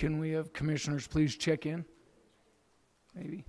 Can we have commissioners please check in? Maybe.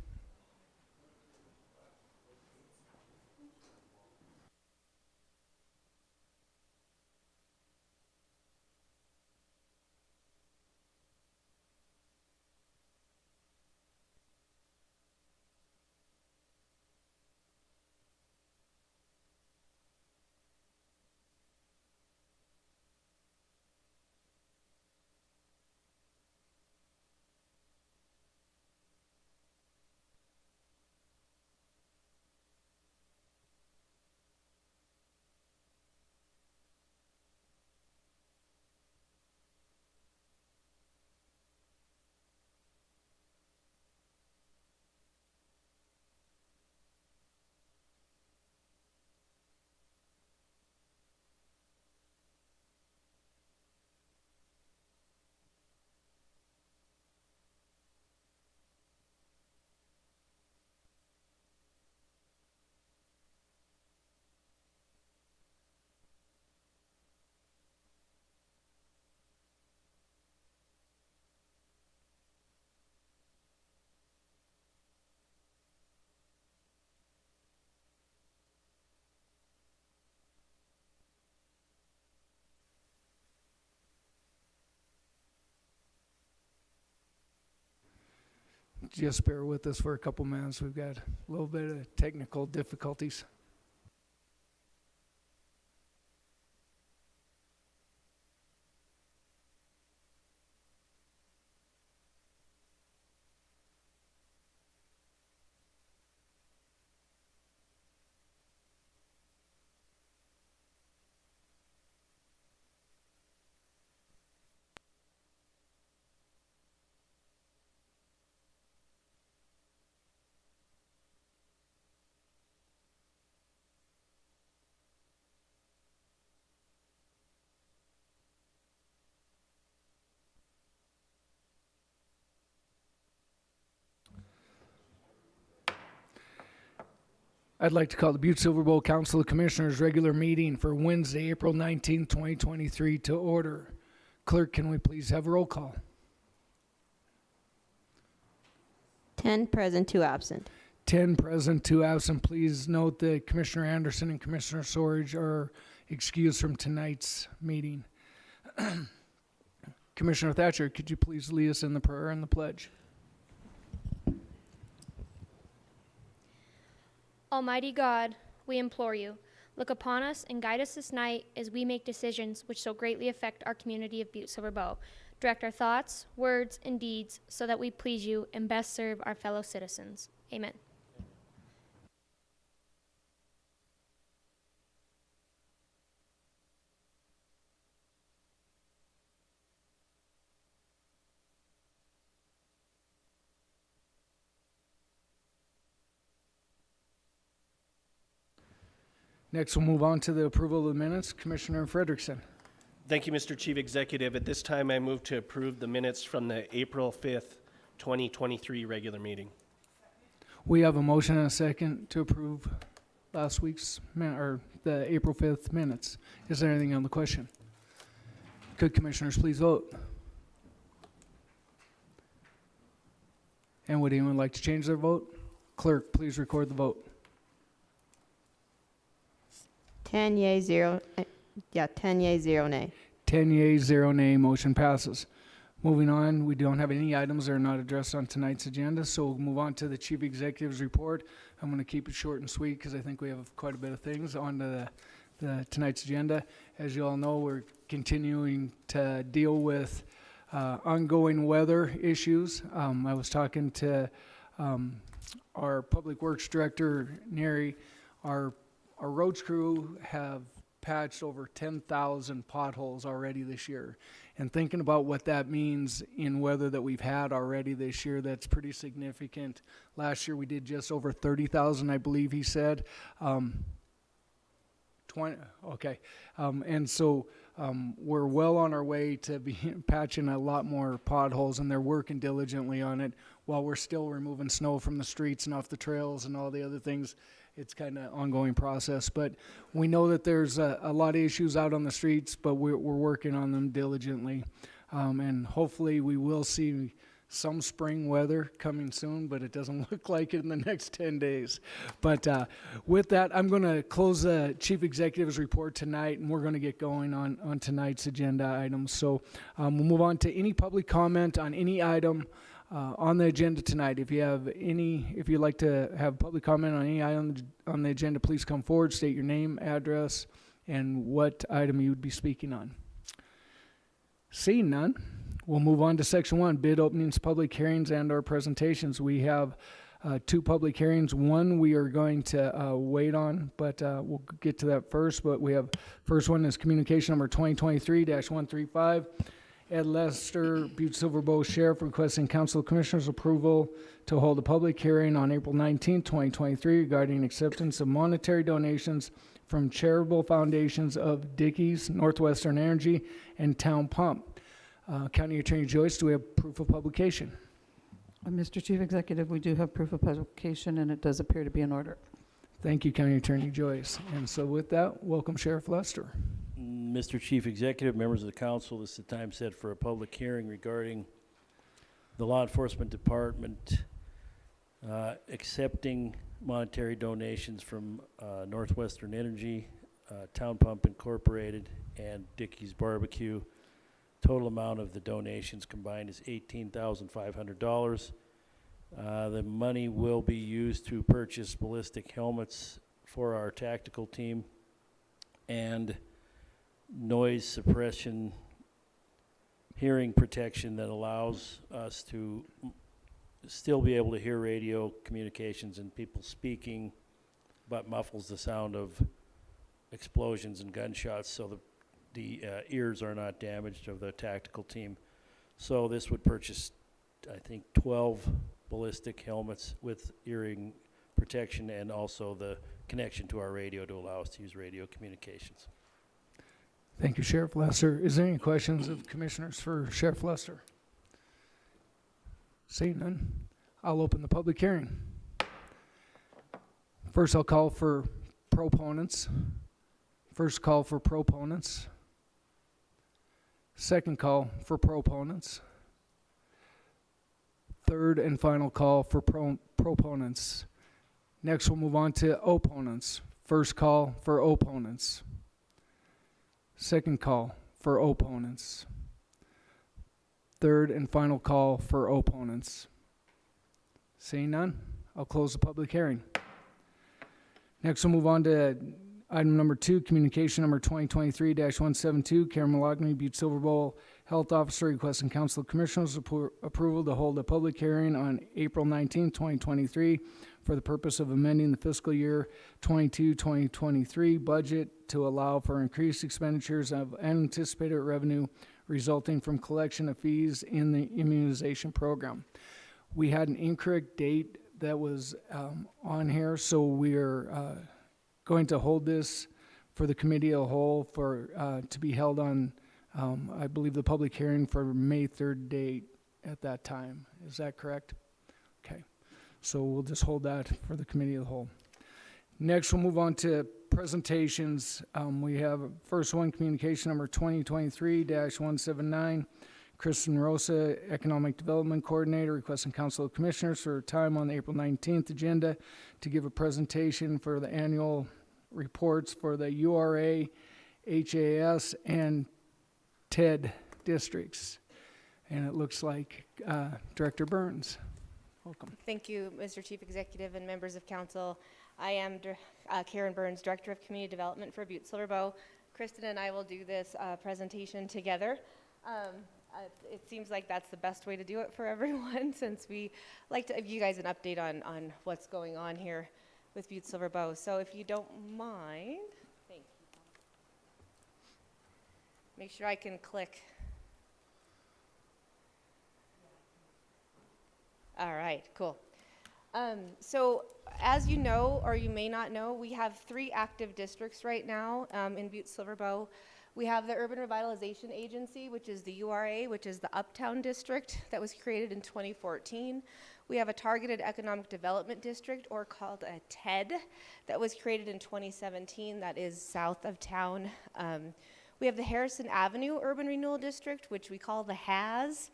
Just bear with us for a couple minutes. We've got a little bit of technical difficulties. I'd like to call the Butte-Silver Bowl Council of Commissioners regular meeting for Wednesday, April 19th, 2023 to order. Clerk, can we please have a roll call? 10 present, 2 absent. 10 present, 2 absent. Please note that Commissioner Anderson and Commissioner Sorge are excused from tonight's meeting. Commissioner Thatcher, could you please lead us in the prayer and the pledge? Almighty God, we implore you, look upon us and guide us this night as we make decisions which so greatly affect our community of Butte-Silver Bow. Direct our thoughts, words, and deeds so that we please you and best serve our fellow citizens. Amen. Next, we'll move on to the approval of the minutes. Commissioner Frederickson. Thank you, Mr. Chief Executive. At this time, I move to approve the minutes from the April 5th, 2023 regular meeting. We have a motion and a second to approve last week's, or the April 5th minutes. Is there anything on the question? Could commissioners please vote? And would anyone like to change their vote? Clerk, please record the vote. 10 yea, 0 nay. 10 yeas, 0 nay, motion passes. Moving on, we don't have any items that are not addressed on tonight's agenda, so we'll move on to the Chief Executive's report. I'm going to keep it short and sweet because I think we have quite a bit of things on the tonight's agenda. As you all know, we're continuing to deal with ongoing weather issues. I was talking to our Public Works Director, Neri. Our roads crew have patched over 10,000 potholes already this year. And thinking about what that means in weather that we've had already this year, that's pretty significant. Last year we did just over 30,000, I believe he said. 20, okay. And so we're well on our way to be patching a lot more potholes, and they're working diligently on it while we're still removing snow from the streets and off the trails and all the other things. It's kind of ongoing process, but we know that there's a lot of issues out on the streets, but we're working on them diligently. And hopefully we will see some spring weather coming soon, but it doesn't look like it in the next 10 days. But with that, I'm going to close the Chief Executive's report tonight, and we're going to get going on tonight's agenda items. So we'll move on to any public comment on any item on the agenda tonight. If you'd like to have public comment on any item on the agenda, please come forward, state your name, address, and what item you would be speaking on. Seeing none, we'll move on to section 1, bid openings, public hearings, and/or presentations. We have 2 public hearings. One we are going to wait on, but we'll get to that first. But we have, first one is communication number 2023-135. Ed Lester, Butte-Silver Bow Sheriff, requesting Council of Commissioners approval to hold a public hearing on April 19, 2023 regarding acceptance of monetary donations from charitable foundations of Dickey's, Northwestern Energy, and Town Pump. County Attorney Joyce, do we have proof of publication? Mr. Chief Executive, we do have proof of publication, and it does appear to be in order. Thank you, County Attorney Joyce. And so with that, welcome Sheriff Lester. Mr. Chief Executive, members of the council, this is the time set for a public hearing regarding the Law Enforcement Department accepting monetary donations from Northwestern Energy, Town Pump Incorporated, and Dickey's Barbecue. Total amount of the donations combined is $18,500. The money will be used to purchase ballistic helmets for our tactical team and noise suppression hearing protection that allows us to still be able to hear radio communications and people speaking, but muffles the sound of explosions and gunshots so the ears are not damaged of the tactical team. So this would purchase, I think, 12 ballistic helmets with hearing protection and also the connection to our radio to allow us to use radio communications. Thank you, Sheriff Lester. Is there any questions of commissioners for Sheriff Lester? Seeing none, I'll open the public hearing. First, I'll call for proponents. First call for proponents. Second call for proponents. Third and final call for proponents. Next, we'll move on to opponents. First call for opponents. Second call for opponents. Third and final call for opponents. Seeing none, I'll close the public hearing. Next, we'll move on to item number 2, communication number 2023-172, Karen Malogny, Butte-Silver Bowl Health Officer, requesting Council of Commissioners approval to hold a public hearing on April 19, 2023 for the purpose of amending the fiscal year 22-2023 budget to allow for increased expenditures of unanticipated revenue resulting from collection of fees in the immunization program. We had an incorrect date that was on here, so we're going to hold this for the committee of the whole for to be held on, I believe, the public hearing for May 3rd date at that time. Is that correct? Okay. So we'll just hold that for the committee of the whole. Next, we'll move on to presentations. We have first one, communication number 2023-179. Kristen Rosa, Economic Development Coordinator, requesting Council of Commissioners for time on the April 19th agenda to give a presentation for the annual reports for the URA, HAS, and TED districts. And it looks like Director Burns. Welcome. Thank you, Mr. Chief Executive and members of council. I am Karen Burns, Director of Community Development for Butte-Silver Bow. Kristen and I will do this presentation together. It seems like that's the best way to do it for everyone, since we like to give you guys an update on what's going on here with Butte-Silver Bow. So if you don't mind, thank you. Make sure I can click. All right, cool. So as you know, or you may not know, we have 3 active districts right now in Butte-Silver Bow. We have the Urban Revitalization Agency, which is the URA, which is the Uptown District that was created in 2014. We have a Targeted Economic Development District, or called a TED, that was created in 2017, that is south of town. We We have the Harrison Avenue Urban Renewal District, which we call the HAS,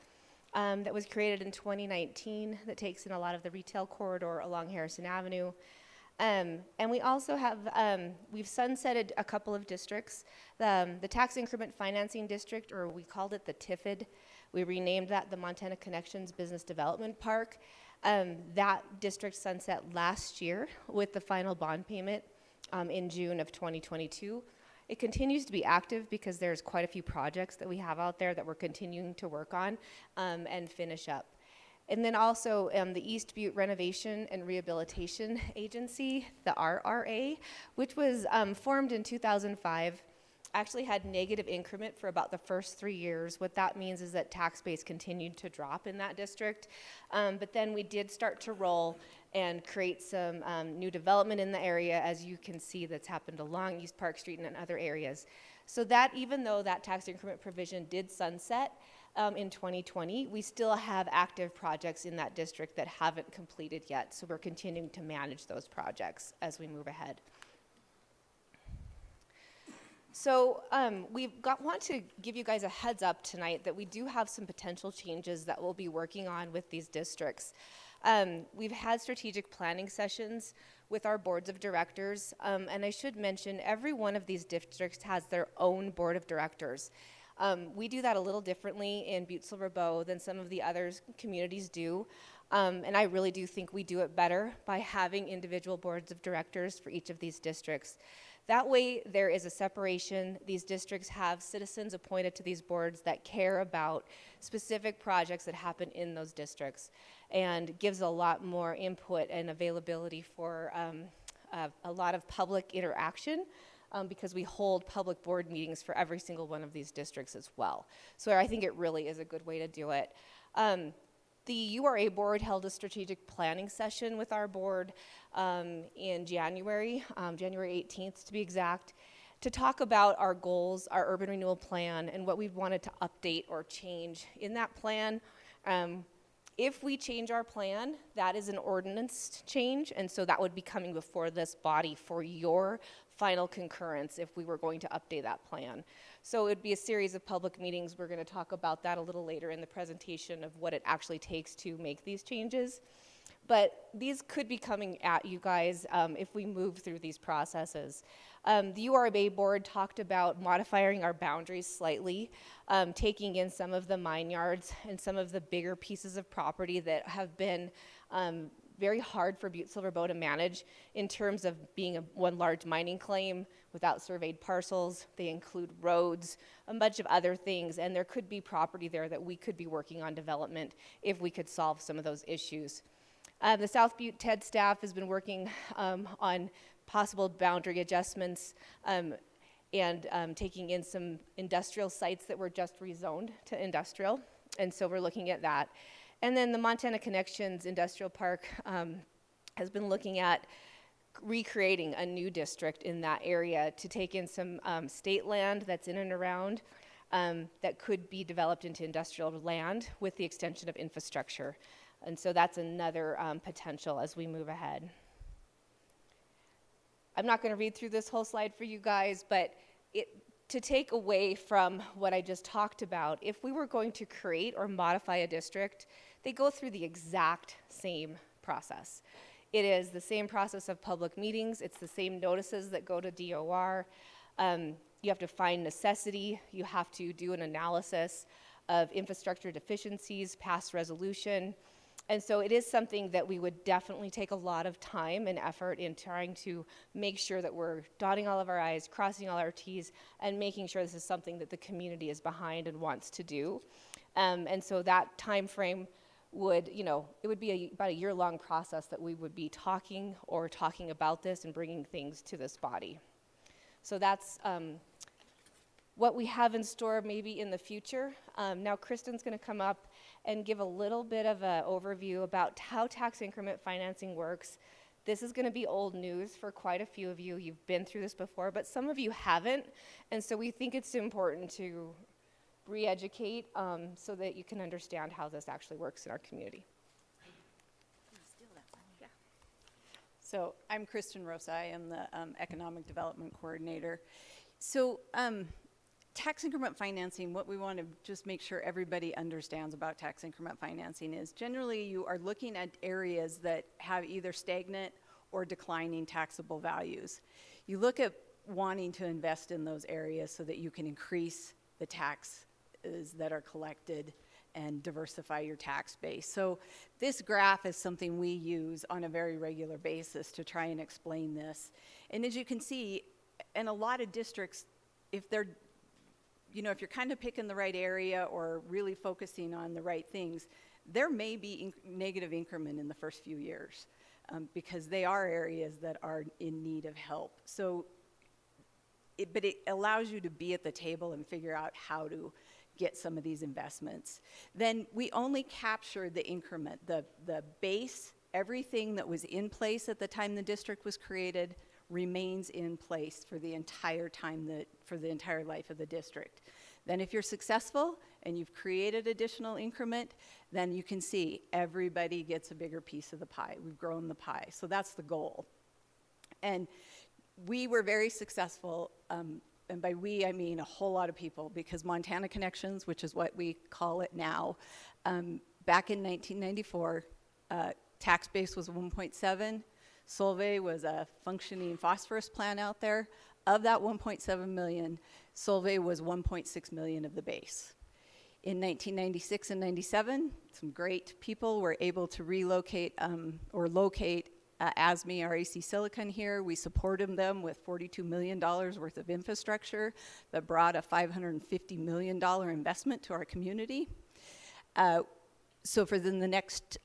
that was created in 2019, that takes in a lot of the retail corridor along Harrison Avenue. And we also have, we've sunsetted a couple of districts. The Tax Increment Financing District, or we called it the TIFID. We renamed that the Montana Connections Business Development Park. That district sunset last year with the final bond payment in June of 2022. It continues to be active because there's quite a few projects that we have out there that we're continuing to work on and finish up. And then also the East Butte Renovation and Rehabilitation Agency, the RRA, which was formed in 2005, actually had negative increment for about the first 3 years. What that means is that tax base continued to drop in that district. But then we did start to roll and create some new development in the area, as you can see that's happened along East Park Street and in other areas. So that even though that tax increment provision did sunset, in 2020, we still have active projects in that district that haven't completed yet. So we're continuing to manage those projects as we move ahead. So want to give you guys a heads up tonight that we do have some potential changes that we'll be working on with these districts. We've had strategic planning sessions with our boards of directors, and I should mention every one of these districts has their own board of directors. We do that a little differently in Butte-Silver Bow than some of the other communities do. And I really do think we do it better by having individual boards of directors for each of these districts. That way there is a separation. These districts have citizens appointed to these boards that care about specific projects that happen in those districts, and gives a lot more input and availability for a lot of public interaction. Because we hold public board meetings for every single one of these districts as well. So I think it really is a good way to do it. The URA board held a strategic planning session with our board in January, January 18th to be exact, to talk about our goals, our urban renewal plan, and what we wanted to update or change in that plan. If we change our plan, that is an ordinance change, and so that would be coming before this body for your final concurrence if we were going to update that plan. So it would be a series of public meetings. We're going to talk about that a little later in the presentation of what it actually takes to make these changes. But these could be coming at you guys if we move through these processes. The URA board talked about modifying our boundaries slightly, taking in some of the mine yards and some of the bigger pieces of property that have been very hard for Butte-Silver Bow to manage in terms of being one large mining claim without surveyed parcels. They include roads, a bunch of other things, and there could be property there that we could be working on development if we could solve some of those issues. The South Butte TED staff has been working on possible boundary adjustments and taking in some industrial sites that were just rezoned to industrial, and so we're looking at that. And then the Montana Connections Industrial Park has been looking at recreating a new district in that area to take in some state land that's in and around that could be developed into industrial land with the extension of infrastructure. And so that's another potential as we move ahead. I'm not going to read through this whole slide for you guys, but to take away from what I just talked about, if we were going to create or modify a district, they go through the exact same process. It is the same process of public meetings. It's the same notices that go to DOR. You have to find necessity. You have to do an analysis of infrastructure deficiencies, pass resolution. And so it is something that we would definitely take a lot of time and effort in trying to make sure that we're dotting all of our I's, crossing all our T's, and making sure this is something that the community is behind and wants to do. And so that time frame would, it would be about a year-long process that we would be talking about this and bringing things to this body. So that's what we have in store maybe in the future. Now Kristen's going to come up and give a little bit of an overview about how tax increment financing works. This is going to be old news for quite a few of you. You've been through this before, but some of you haven't, and so we think it's important to re-educate so that you can understand how this actually works in our community. So I'm Kristen Rosa. I am the Economic Development Coordinator. So tax increment financing, what we want to just make sure everybody understands about tax increment financing is generally you are looking at areas that have either stagnant or declining taxable values. You look at wanting to invest in those areas so that you can increase the taxes that are collected and diversify your tax base. So this graph is something we use on a very regular basis to try and explain this. And as you can see, in a lot of districts, if they're, you know, if you're kind of picking the right area or really focusing on the right things, there may be negative increment in the first few years because they are areas that are in need of help. So, but it allows you to be at the table and figure out how to get some of these investments. Then we only capture the increment, the base, everything that was in place at the time the district was created remains in place for the entire time for the entire life of the district. Then if you're successful and you've created additional increment, then you can see everybody gets a bigger piece of the pie. We've grown the pie. So that's the goal. And we were very successful, and by we, I mean a whole lot of people, because Montana Connections, which is what we call it now, back in 1994, tax base was 1.7. Solvay was a functioning phosphorus plant out there. Of that 1.7 million, Solvay was 1.6 million of the base. In 1996 and 97, some great people were able to relocate or locate ASME, RAC Silicon here. We supported them with $42 million worth of infrastructure that brought a $550 million investment to our community. So for the next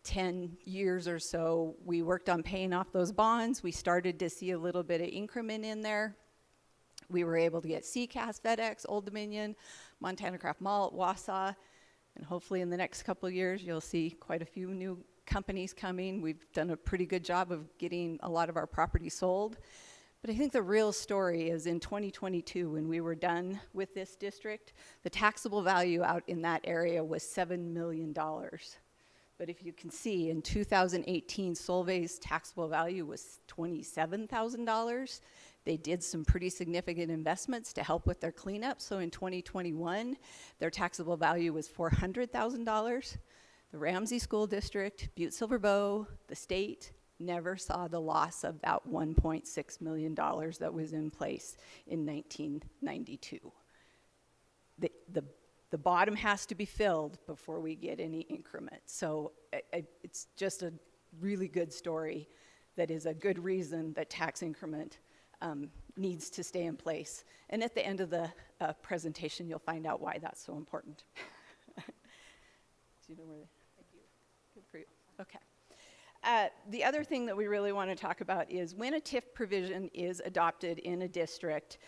10 years or so, we worked on paying off those bonds. We started to see a little bit of increment in there. We were able to get CCAS, FedEx, Old Dominion, Montana Craft Malt, Wausau, and hopefully in the next couple of years, you'll see quite a few new companies coming. We've done a pretty good job of getting a lot of our property sold. But I think the real story is in 2022, when we were done with this district, the taxable value out in that area was $7 million. But if you can see, in 2018, Solvay's taxable value was $27,000. They did some pretty significant investments to help with their cleanup. So in 2021, their taxable value was $400,000. The Ramsey School District, Butte-Silver Bow, the state never saw the loss of that $1.6 million that was in place in 1992. The bottom has to be filled before we get any increment. So it's just a really good story that is a good reason that tax increment needs to stay in place. And at the end of the presentation, you'll find out why that's so important. Do you know where thank you. Good for you. Okay. The other thing that we really want to talk about is when a TIF provision is adopted in a district,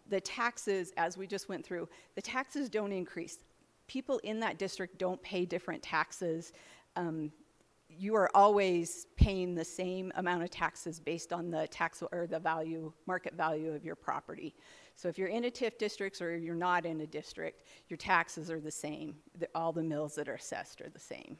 the taxes, as we just went through, the taxes don't increase. People in that district don't pay different taxes. You are always paying the same amount of taxes based on the tax or the value, market value of your property. So if you're in a TIF district or you're not in a district, your taxes are the same. All the mills that are assessed are the same.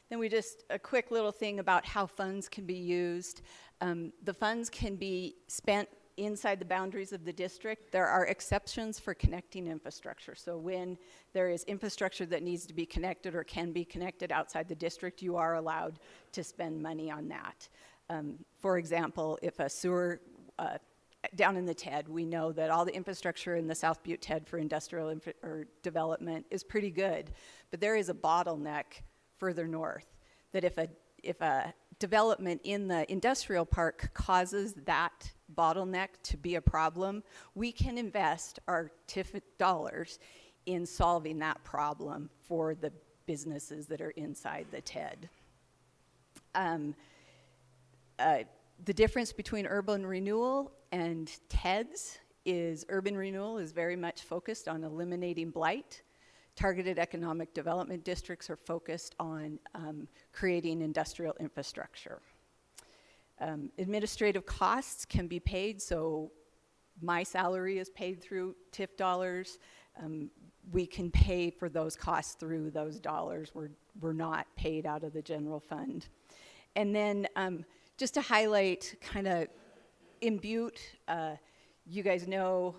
Then a quick little thing about how funds can be used. The funds can be spent inside the boundaries of the district. There are exceptions for connecting infrastructure. So when there is infrastructure that needs to be connected or can be connected outside the district, you are allowed to spend money on that. For example, if a sewer down in the TED, we know that all the infrastructure in the South Butte TED for industrial development is pretty good, but there is a bottleneck further north that if a development in the industrial park causes that bottleneck to be a problem, we can invest our TIF dollars in solving that problem for the businesses that are inside the TED. The difference between urban renewal and TEDs is urban renewal is very much focused on eliminating blight. Targeted economic development districts are focused on creating industrial infrastructure. Administrative costs can be paid, so my salary is paid through TIF dollars. We can pay for those costs through those dollars. We're not paid out of the general fund. And then just to highlight kind of in Butte, you guys know,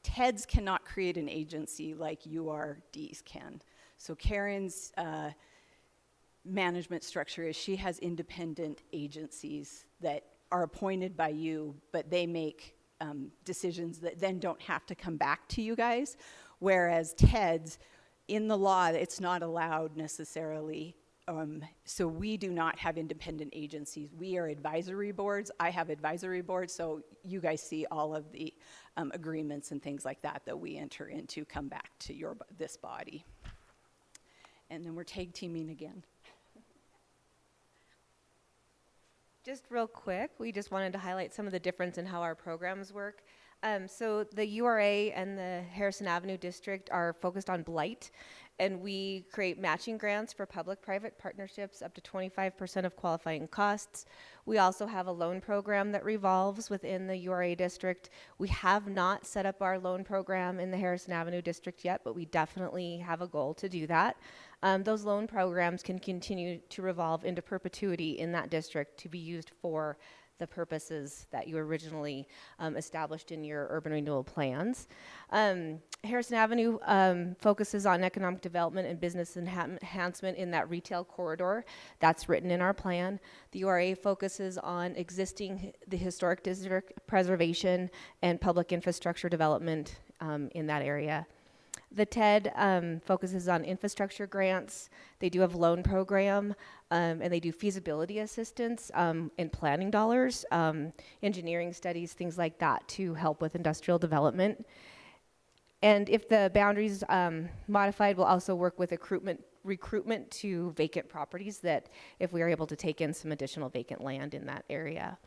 TEDS cannot create an agency like URDs can. So Karen's management structure is she has independent agencies that are appointed by you, but they make decisions that then don't have to come back to you guys. Whereas TEDS, in the law, it's not allowed necessarily. So we do not have independent agencies. We are advisory boards. I have advisory boards, so you guys see all of the agreements and things like that that we enter into come back to this body. And then we're tag teaming again. Just real quick, we just wanted to highlight some of the difference in how our programs work. So the URA and the Harrison Avenue District are focused on blight, and we create matching grants for public-private partnerships up to 25% of qualifying costs. We also have a loan program that revolves within the URA district. We have not set up our loan program in the Harrison Avenue District yet, but we definitely have a goal to do that. Those loan programs can continue to revolve into perpetuity in that district to be used for the purposes that you originally established in your urban renewal plans. Harrison Avenue focuses on economic development and business enhancement in that retail corridor. That's written in our plan. The URA focuses on the historic district preservation and public infrastructure development in that area. The TED focuses on infrastructure grants. They do have a loan program, and they do feasibility assistance in planning dollars, engineering studies, things like that to help with industrial development. And if the boundaries modified, we'll also work with recruitment to vacant properties that if we are able to take in some additional vacant land in that area.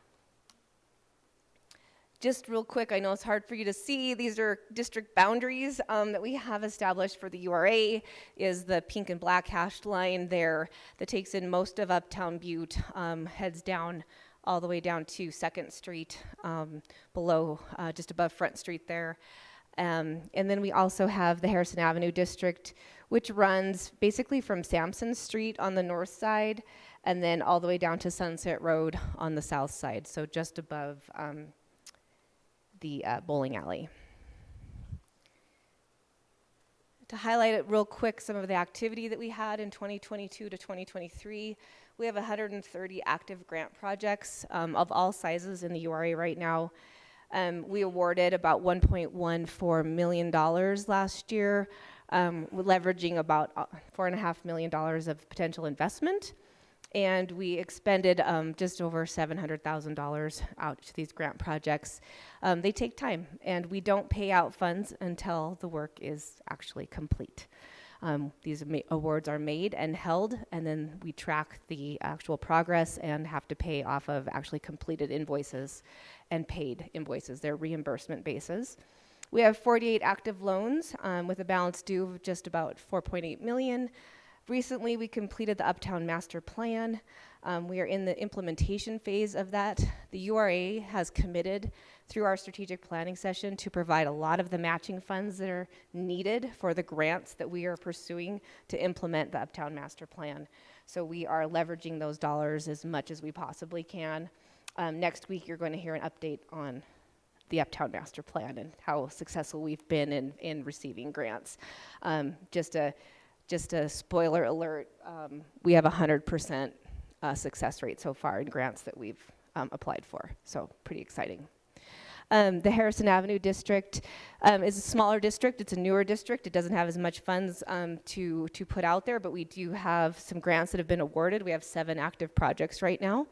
Just real quick, I know it's hard for you to see. These are district boundaries that we have established for the URA. Is the pink and black hashed line there that takes in most of Uptown Butte, heads down all the way down to 2nd Street, below, just above Front Street there. And then we also have the Harrison Avenue District, which runs basically from Sampson Street on the north side, and then all the way down to Sunset Road on the south side, so just above the bowling alley. To highlight it real quick, some of the activity that we had in 2022 to 2023, we have 130 active grant projects of all sizes in the URA right now. We awarded about $1.14 million last year, leveraging about $4.5 million of potential investment. And we expended just over $700,000 out to these grant projects. They take time, and we don't pay out funds until the work is actually complete. These awards are made and held, and then we track the actual progress and have to pay off of actually completed invoices and paid invoices. They're reimbursement basis. We have 48 active loans with a balance due of just about $4.8 million. Recently, we completed the Uptown Master Plan. We are in the implementation phase of that. The URA has committed through our strategic planning session to provide a lot of the matching funds that are needed for the grants that we are pursuing to implement the Uptown Master Plan. So we are leveraging those dollars as much as we possibly can. Next week, you're going to hear an update on the Uptown Master Plan and how successful we've been in receiving grants. Just a spoiler alert, we have 100% success rate so far in grants that we've applied for, so pretty exciting. The Harrison Avenue District is a smaller district. It's a newer district. It doesn't have as much funds to put out there, but we do have some grants that have been awarded. We have 7 active projects right now.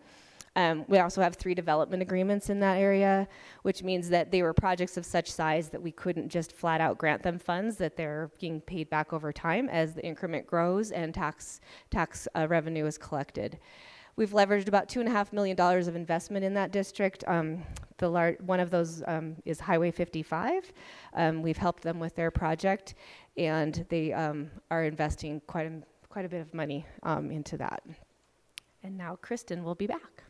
We also have 3 development agreements in that area, which means that they were projects of such size that we couldn't just flat out grant them funds, that they're being paid back over time as the increment grows and tax revenue is collected. We've leveraged about $2.5 million of investment in that district. One of those is Highway 55. We've helped them with their project, and they are investing quite a bit of money into that. And now Kristen will be back.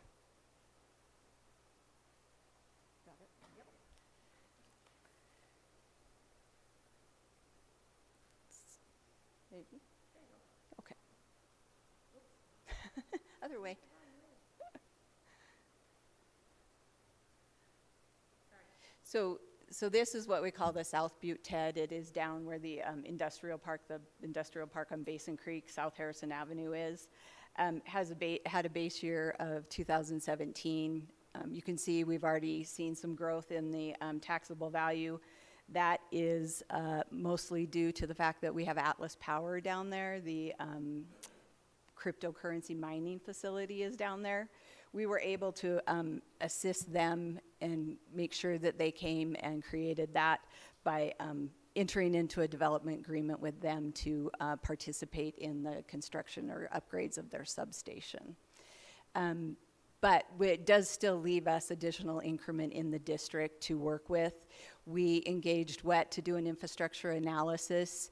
Maybe. Okay. Other way. So this is what we call the South Butte TED. It is down where the industrial park on Basin Creek, South Harrison Avenue is. Had a base year of 2017. You can see we've already seen some growth in the taxable value. That is mostly due to the fact that we have Atlas Power down there. The cryptocurrency mining facility is down there. We were able to assist them and make sure that they came and created that by entering into a development agreement with them to participate in the construction or upgrades of their substation. But it does still leave us additional increment in the district to work with. We engaged WET to do an infrastructure analysis.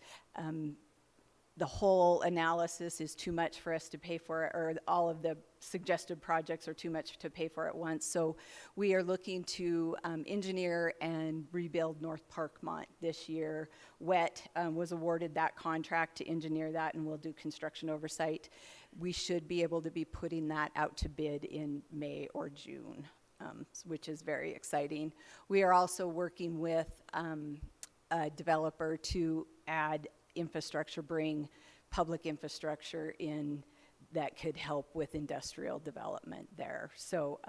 The whole analysis is too much for us to pay for, or all of the suggested projects are too much to pay for at once. So we are looking to engineer and rebuild North Parkmont this year. WET was awarded that contract to engineer that, and we'll do construction oversight. We should be able to be putting that out to bid in May or June, which is very exciting. We are also working with a developer to add infrastructure, bring public infrastructure in that could help with industrial development there. So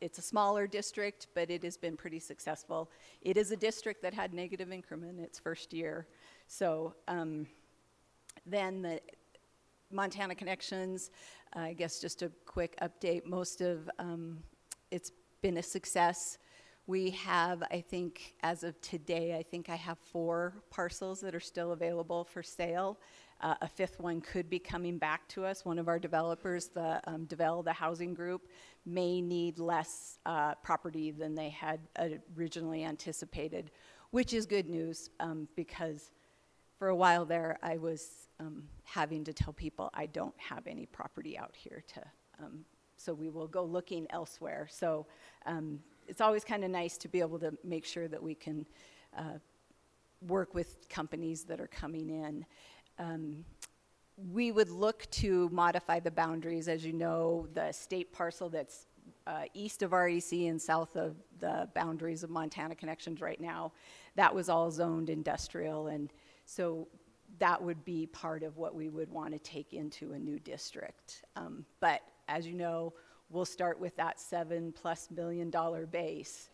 it's a smaller district, but it has been pretty successful. It is a district that had negative increment its first year. So then the Montana Connections, I guess just a quick update, most of it's been a success. We have, I think, as of today, I think I have 4 parcels that are still available for sale. A 5th one could be coming back to us. One of our developers, the housing group, may need less property than they had originally anticipated, which is good news because for a while there I was having to tell people I don't have any property out here so we will go looking elsewhere. So it's always kind of nice to be able to make sure that we can work with companies that are coming in. We would look to modify the boundaries. As you know, the state parcel that's east of REC and south of the boundaries of Montana Connections right now, that was all zoned industrial, and so that would be part of what we would want to take into a new district. But as you know, we'll start with that $7+ million base.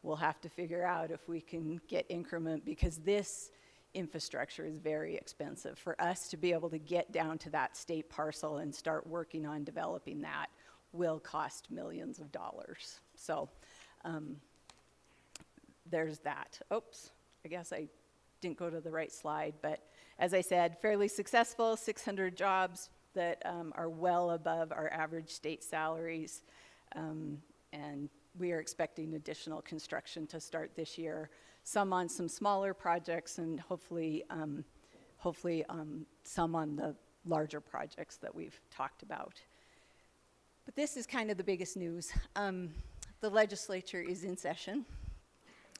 We'll have to figure out if we can get increment, because this infrastructure is very expensive. For us to be able to get down to that state parcel and start working on developing that will cost millions of dollars. So there's that. Oops, I guess I didn't go to the right slide, but as I said, fairly successful, 600 jobs that are well above our average state salaries, and we are expecting additional construction to start this year, some on some smaller projects, and hopefully some on the larger projects that we've talked about. But this is kind of the biggest news. The legislature is in session,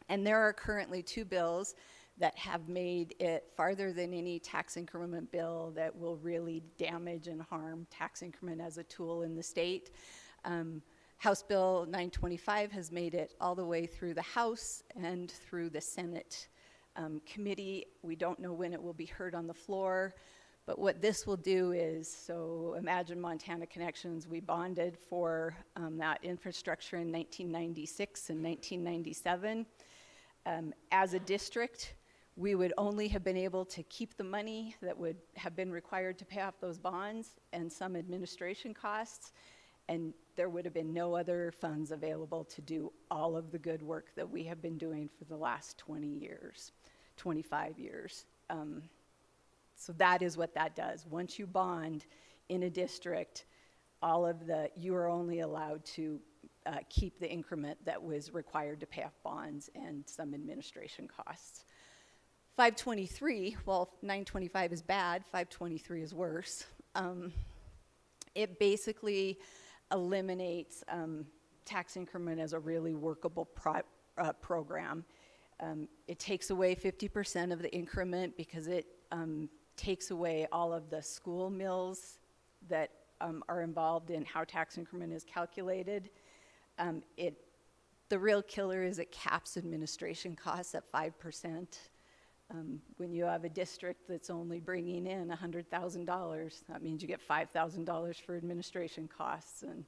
and there are currently 2 bills that have made it farther than any tax increment bill that will really damage and harm tax increment as a tool in the state. House Bill 925 has made it all the way through the House and through the Senate committee. We don't know when it will be heard on the floor, but what this will do is, so imagine Montana Connections, we bonded for that infrastructure in 1996 and 1997. As a district, we would only have been able to keep the money that would have been required to pay off those bonds and some administration costs, and there would have been no other funds available to do all of the good work that we have been doing for the last 20 years, 25 years. So that is what that does. Once you bond in a district, you are only allowed to keep the increment that was required to pay off bonds and some administration costs. 523, well, 925 is bad, 523 is worse. It basically eliminates tax increment as a really workable program. It takes away 50% of the increment because it takes away all of the school mills that are involved in how tax increment is calculated. It The real killer is it caps administration costs at 5%. When you have a district that's only bringing in $100,000, that means you get $5,000 for administration costs, and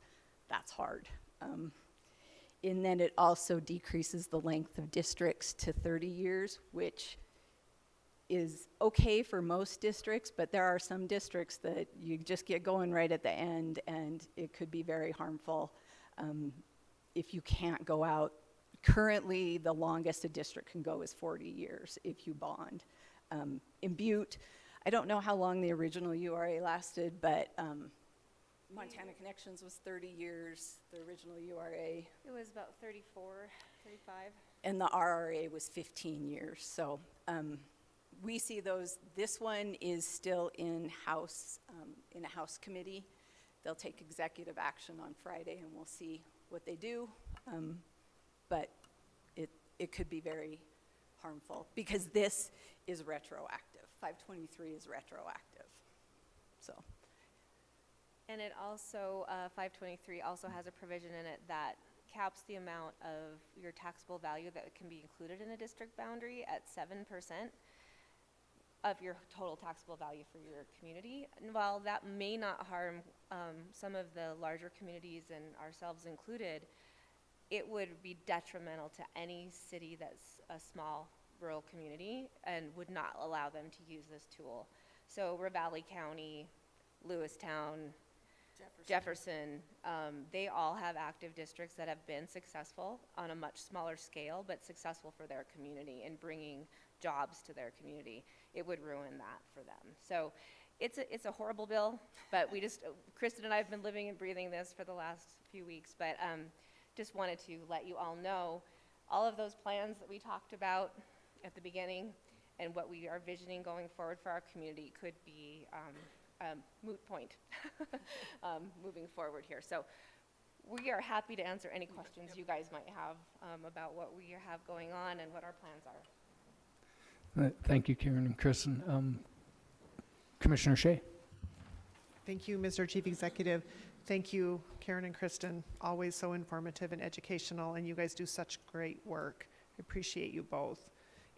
that's hard. And then it also decreases the length of districts to 30 years, which is okay for most districts, but there are some districts that you just get going right at the end, and it could be very harmful if you can't go out. Currently, the longest a district can go is 40 years if you bond. In Butte, I don't know how long the original URA lasted, but Montana Connections was 30 years, the original URA. It was about 34, 35. And the RRA was 15 years. So we see those. This one is still in House, in a House committee. They'll take executive action on Friday, and we'll see what they do. But it could be very harmful because this is retroactive. 523 is retroactive. So. And it also, 523 also has a provision in it that caps the amount of your taxable value that can be included in a district boundary at 7% of your total taxable value for your community. And while that may not harm some of the larger communities and ourselves included, it would be detrimental to any city that's a small rural community and would not allow them to use this tool. So Ravalli County, Lewistown, Jefferson, they all have active districts that have been successful on a much smaller scale, but successful for their community and bringing jobs to their community. It would ruin that for them. So it's a horrible bill, but Kristen and I have been living and breathing this for the last few weeks, but just wanted to let you all know all of those plans that we talked about at the beginning and what we are visioning going forward for our community could be moot point moving forward here. So we are happy to answer any questions you guys might have about what we have going on and what our plans are. Thank you, Karen and Kristen. Commissioner Shea. Thank you, Mr. Chief Executive. Thank you, Karen and Kristen, always so informative and educational, and you guys do such great work. I appreciate you both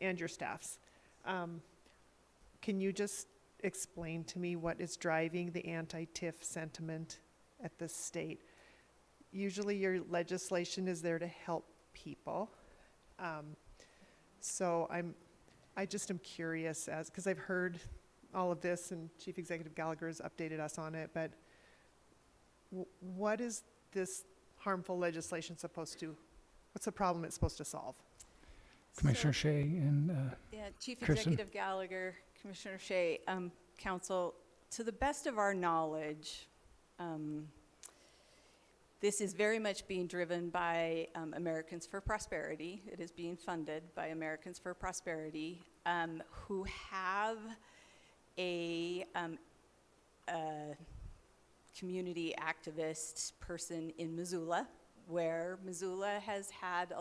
and your staffs. Can you just explain to me what is driving the anti-TIF sentiment at the state? Usually your legislation is there to help people. So I just am curious because I've heard all of this and Chief Executive Gallagher has updated us on it, but what is this harmful legislation supposed to, what's the problem it's supposed to solve? Commissioner Shea and Chief Kristen. Executive Gallagher, Commissioner Shea, Council, to the best of our knowledge, this is very much being driven by Americans for Prosperity. It is being funded by Americans for Prosperity, who have a community activist person in Missoula, where Missoula has had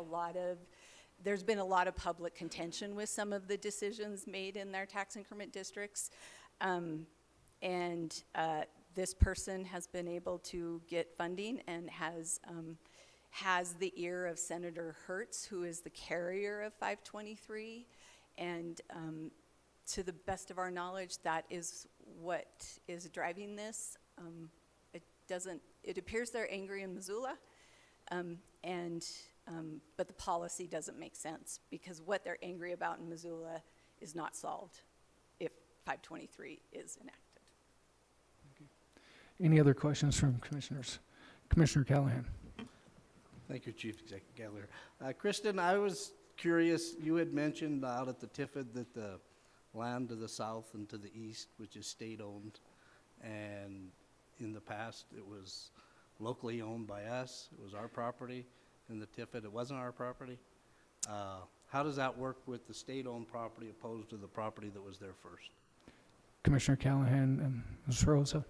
there's been a lot of public contention with some of the decisions made in their tax increment districts. This person has been able to get funding and has the ear of Senator Hertz, who is the carrier of 523. And to the best of our knowledge, that is what is driving this. It appears they're angry in Missoula, but the policy doesn't make sense because what they're angry about in Missoula is not solved if 523 is enacted. Any other questions from commissioners? Commissioner Callahan. Thank you, Chief Executive Gallagher. Kristen, I was curious, you had mentioned out at the TIFID that the land to the south and to the east, which is state-owned, and in the past it was locally owned by us. It was our property. In the TIFID, it wasn't our property. How does that work with the state-owned property opposed to the property that was there first? Commissioner Callahan and Ms. Rosa.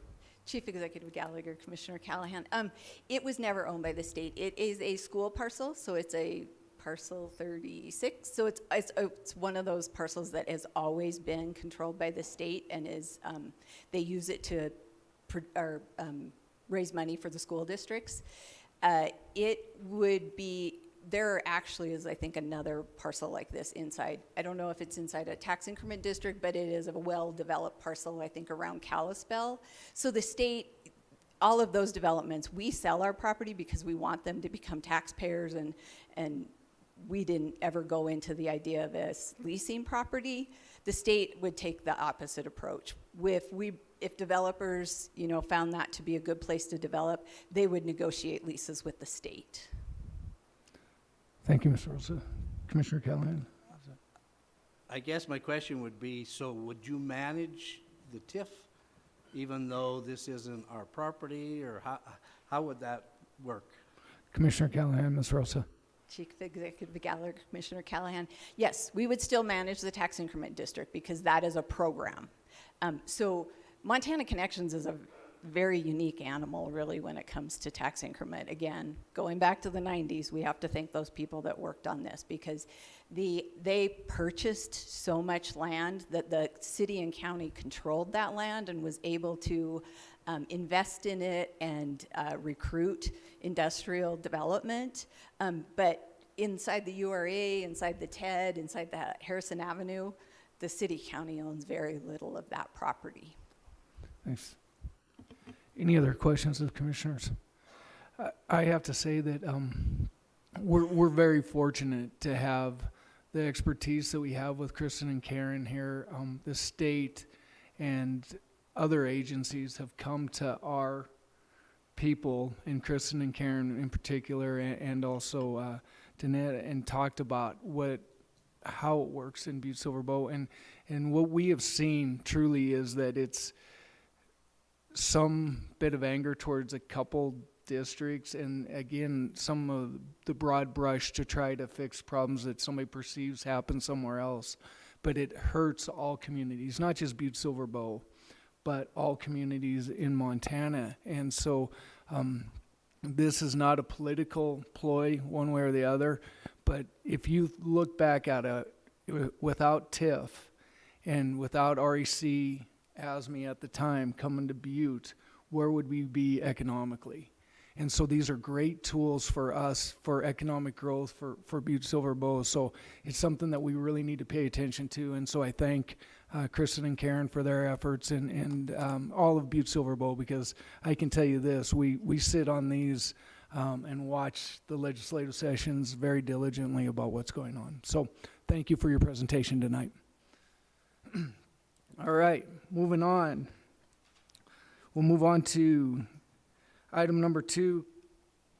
Chief Executive Gallagher, Commissioner Callahan. It was never owned by the state. It is a school parcel, so it's a parcel 36. So it's one of those parcels that has always been controlled by the state and is they use it to raise money for the school districts. It would be There actually is, I think, another parcel like this inside. I don't know if it's inside a tax increment district, but it is a well-developed parcel, I think, around Kalispell. So the state, all of those developments, we sell our property because we want them to become taxpayers, and we didn't ever go into the idea of us leasing property. The state would take the opposite approach. If developers, found that to be a good place to develop, they would negotiate leases with the state. Thank you, Ms. Rosa. Commissioner Callahan? I guess my question would be, so would you manage the TIF even though this isn't our property, or how would that work? Commissioner Callahan, Ms. Rosa? Chief Executive Gallagher, Commissioner Callahan. Yes, we would still manage the tax increment district because that is a program. So Montana Connections is a very unique animal, really, when it comes to tax increment. Again, going back to the 90s, we have to thank those people that worked on this, because they purchased so much land that the city and county controlled that land and was able to invest in it and recruit industrial development. But inside the URA, inside the TED, inside the Harrison Avenue, the city-county owns very little of that property. Thanks. Any other questions of commissioners? I have to say that we're very fortunate to have the expertise that we have with Kristen and Karen here. The state and other agencies have come to our people, and Kristen and Karen in particular, and also Danette, and talked about how it works in Butte-Silver Bow. And what we have seen truly is that it's some bit of anger towards a couple districts, and again, some of the broad brush to try to fix problems that somebody perceives happen somewhere else. But it hurts all communities, not just Butte-Silver Bow, but all communities in Montana. And so this is not a political ploy one way or the other, but if you look back at it, without TIF and without REC ASME at the time coming to Butte, where would we be economically? And so these are great tools for us for economic growth for Butte-Silver Bow. So it's something that we really need to pay attention to. And so I thank Kristen and Karen for their efforts, and all of Butte-Silver Bow, because I can tell you this, we sit on these and watch the legislative sessions very diligently about what's going on. So thank you for your presentation tonight. All right, moving on. We'll move on to item number 2,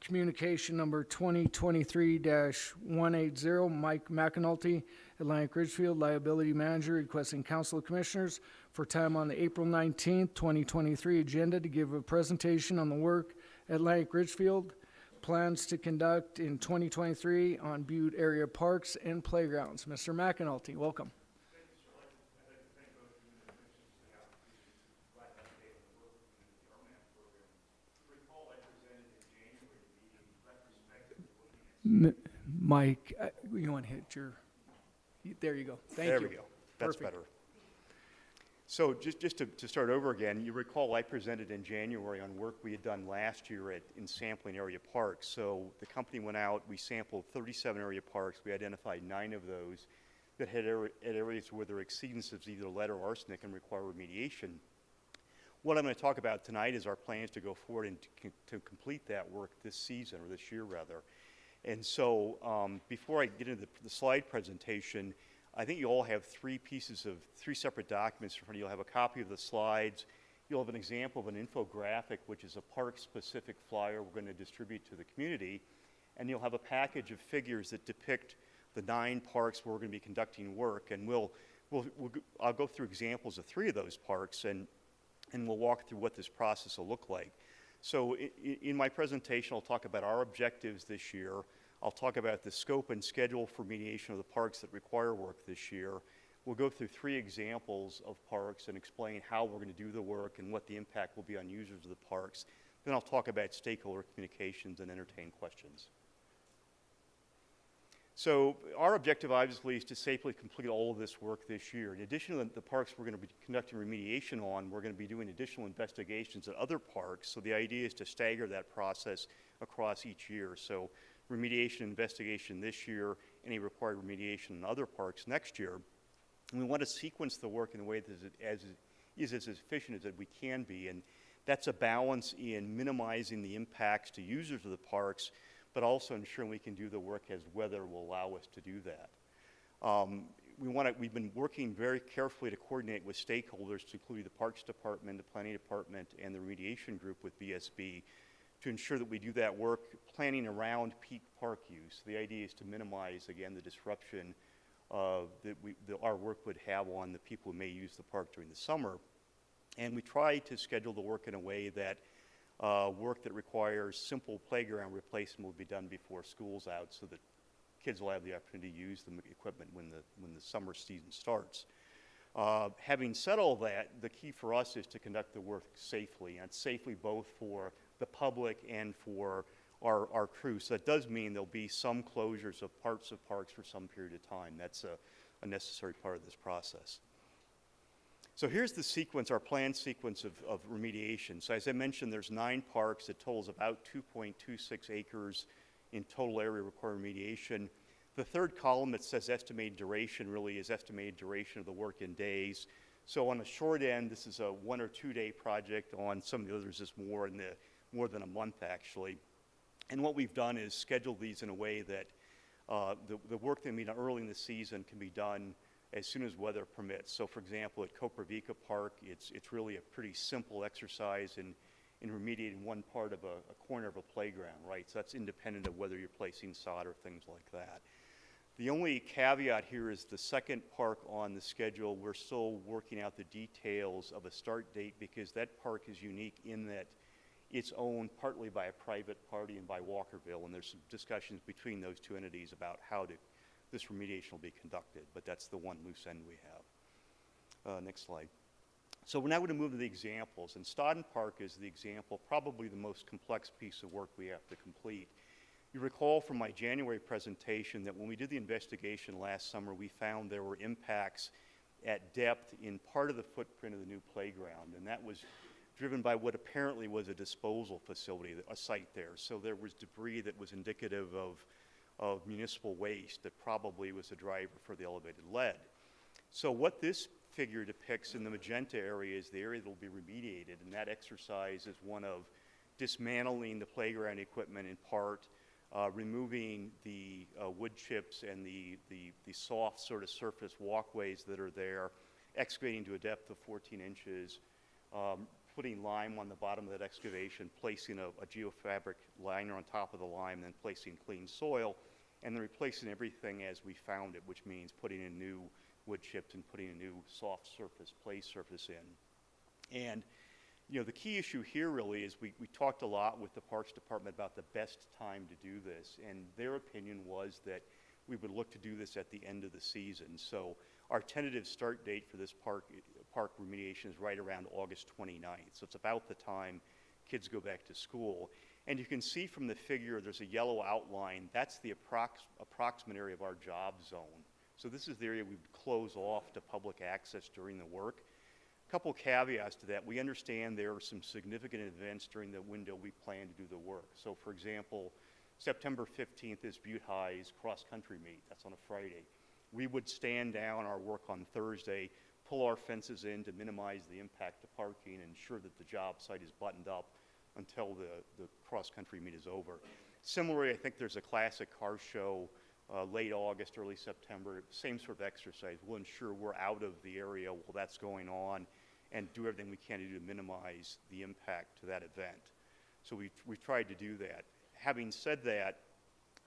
communication number 2023-180, Mike McAnulty, Atlantic Ridgefield Liability Manager, requesting Council of Commissioners for time on the April 19th, 2023 agenda to give a presentation on the work at Atlantic Ridgefield, plans to conduct in 2023 on Butte area parks and playgrounds. Mr. McAnulty, welcome. Mike, you want to hit your, there you go. Thank you. There we go. That's Perfect. better. So just to start over again, you recall I presented in January on work we had done last year in sampling area parks. So the company went out, we sampled 37 area parks. We identified 9 of those that had areas where there were exceedance of either lead or arsenic and require remediation. What I'm going to talk about tonight is our plans to go forward and to complete that work this season, or this year rather. And so before I get into the slide presentation, I think you all have 3 separate documents in front of you. You'll have a copy of the slides. You'll have an example of an infographic, which is a park-specific flyer we're going to distribute to the community. And you'll have a package of figures that depict the 9 parks where we're going to be conducting work. And I'll go through examples of 3 of those parks, and we'll walk through what this process will look like. So in my presentation, I'll talk about our objectives this year. I'll talk about the scope and schedule for remediation of the parks that require work this year. We'll go through 3 examples of parks and explain how we're going to do the work and what the impact will be on users of the parks. Then I'll talk about stakeholder communications and entertain questions. So our objective, obviously, is to safely complete all of this work this year. In addition to the parks we're going to be conducting remediation on, we're going to be doing additional investigations at other parks. So the idea is to stagger that process across each year. So remediation investigation this year, any required remediation in other parks next year. And we want to sequence the work in a way that is as efficient as we can be, and that's a balance in minimizing the impacts to users of the parks, but also ensuring we can do the work as weather will allow us to do that. We've been working very carefully to coordinate with stakeholders, including the Parks Department, the Planning Department, and the Remediation Group with BSB, to ensure that we do that work planning around peak park use. The idea is to minimize, again, the disruption that our work would have on the people who may use the park during the summer. And we try to schedule the work in a way that work that requires simple playground replacement will be done before school's out, so that kids will have the opportunity to use the equipment when the summer season starts. Having said all that, the key for us is to conduct the work safely, and safely both for the public and for our crew. So that does mean there'll be some closures of parts of parks for some period of time. That's a necessary part of this process. So here's the sequence, our planned sequence of remediation. So as I mentioned, there's 9 parks. It totals about 2.26 acres in total area requiring remediation. The third column that says estimated duration really is estimated duration of the work in days. So on the short end, this is a 1 or 2 day project. On some of the others, it's more than a month actually. And what we've done is scheduled these in a way that the work that we done early in the season can be done as soon as weather permits. So for example, at Kopervika Park, it's really a pretty simple exercise in remediating one part of a corner of a playground, right? So that's independent of whether you're placing sod or things like that. The only caveat here is the second park on the schedule, we're still working out the details of a start date, because that park is unique in that it's owned partly by a private party and by Walkerville, and there's some discussions between those two entities about how this remediation will be conducted, but that's the one loose end we have. Next slide. So we're now going to move to the examples, and Stodden Park is the example, probably the most complex piece of work we have to complete. You recall from my January presentation that when we did the investigation last summer, we found there were impacts at depth in part of the footprint of the new playground, and that was driven by what apparently was a disposal facility, a site there. So there was debris that was indicative of municipal waste that probably was a driver for the elevated lead. So what this figure depicts in the magenta area is the area that will be remediated, and that exercise is one of dismantling the playground equipment in part, removing the wood chips and the soft sort of surface walkways that are there, excavating to a depth of 14 inches, putting lime on the bottom of that excavation, placing a geofabric liner on top of the lime, then placing clean soil, and then replacing everything as we found it, which means putting in new wood chips and putting a new soft surface, play surface in. And you know, the key issue here really is we talked a lot with the Parks Department about the best time to do this, and their opinion was that we would look to do this at the end of the season. So our tentative start date for this park remediation is right around August 29th. So it's about the time kids go back to school. And you can see from the figure, there's a yellow outline. That's the approximate area of our job zone. So this is the area we would close off to public access during the work. A couple caveats to that. We understand there are some significant events during the window we plan to do the work. So for example, September 15th is Butte High's cross-country meet. That's on a Friday. We would stand down our work on Thursday, pull our fences in to minimize the impact to parking, and ensure that the job site is buttoned up until the cross-country meet is over. Similarly, I think there's a classic car show late August, early September, same sort of exercise. We'll ensure we're out of the area while that's going on and do everything we can to do to minimize the impact to that event. So we've tried to do that. Having said that,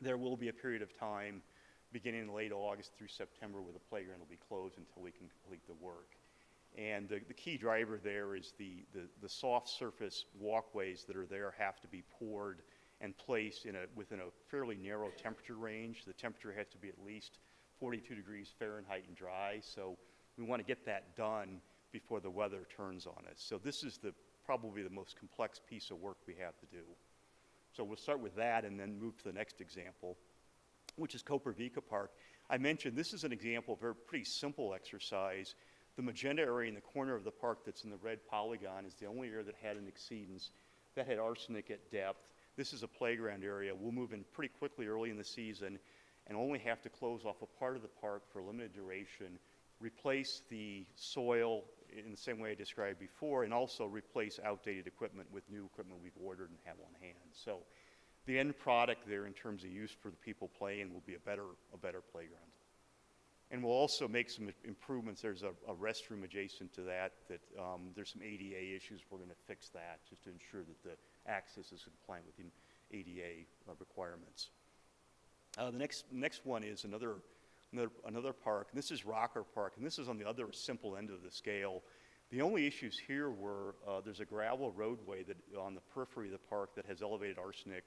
there will be a period of time beginning in late August through September where the playground will be closed until we can complete the work. And the key driver there is the soft surface walkways that are there have to be poured and placed within a fairly narrow temperature range. The temperature has to be at least 42 degrees Fahrenheit and dry. So we want to get that done before the weather turns on us. So this is probably the most complex piece of work we have to do. So we'll start with that and then move to the next example, which is Kopervika Park. I mentioned this is an example of a pretty simple exercise. The magenta area in the corner of the park that's in the red polygon is the only area that had an exceedance that had arsenic at depth. This is a playground area. We'll move in pretty quickly early in the season and only have to close off a part of the park for a limited duration, replace the soil in the same way I described before, and also replace outdated equipment with new equipment we've ordered and have on hand. So the end product there in terms of use for the people playing will be a better playground. And we'll also make some improvements. There's a restroom adjacent to that, there's some ADA issues. We're going to fix that just to ensure that the access is compliant with the ADA requirements. The next one is another park, and this is Rocker Park, and this is on the other simple end of the scale. The only issues here were there's a gravel roadway that on the periphery of the park that has elevated arsenic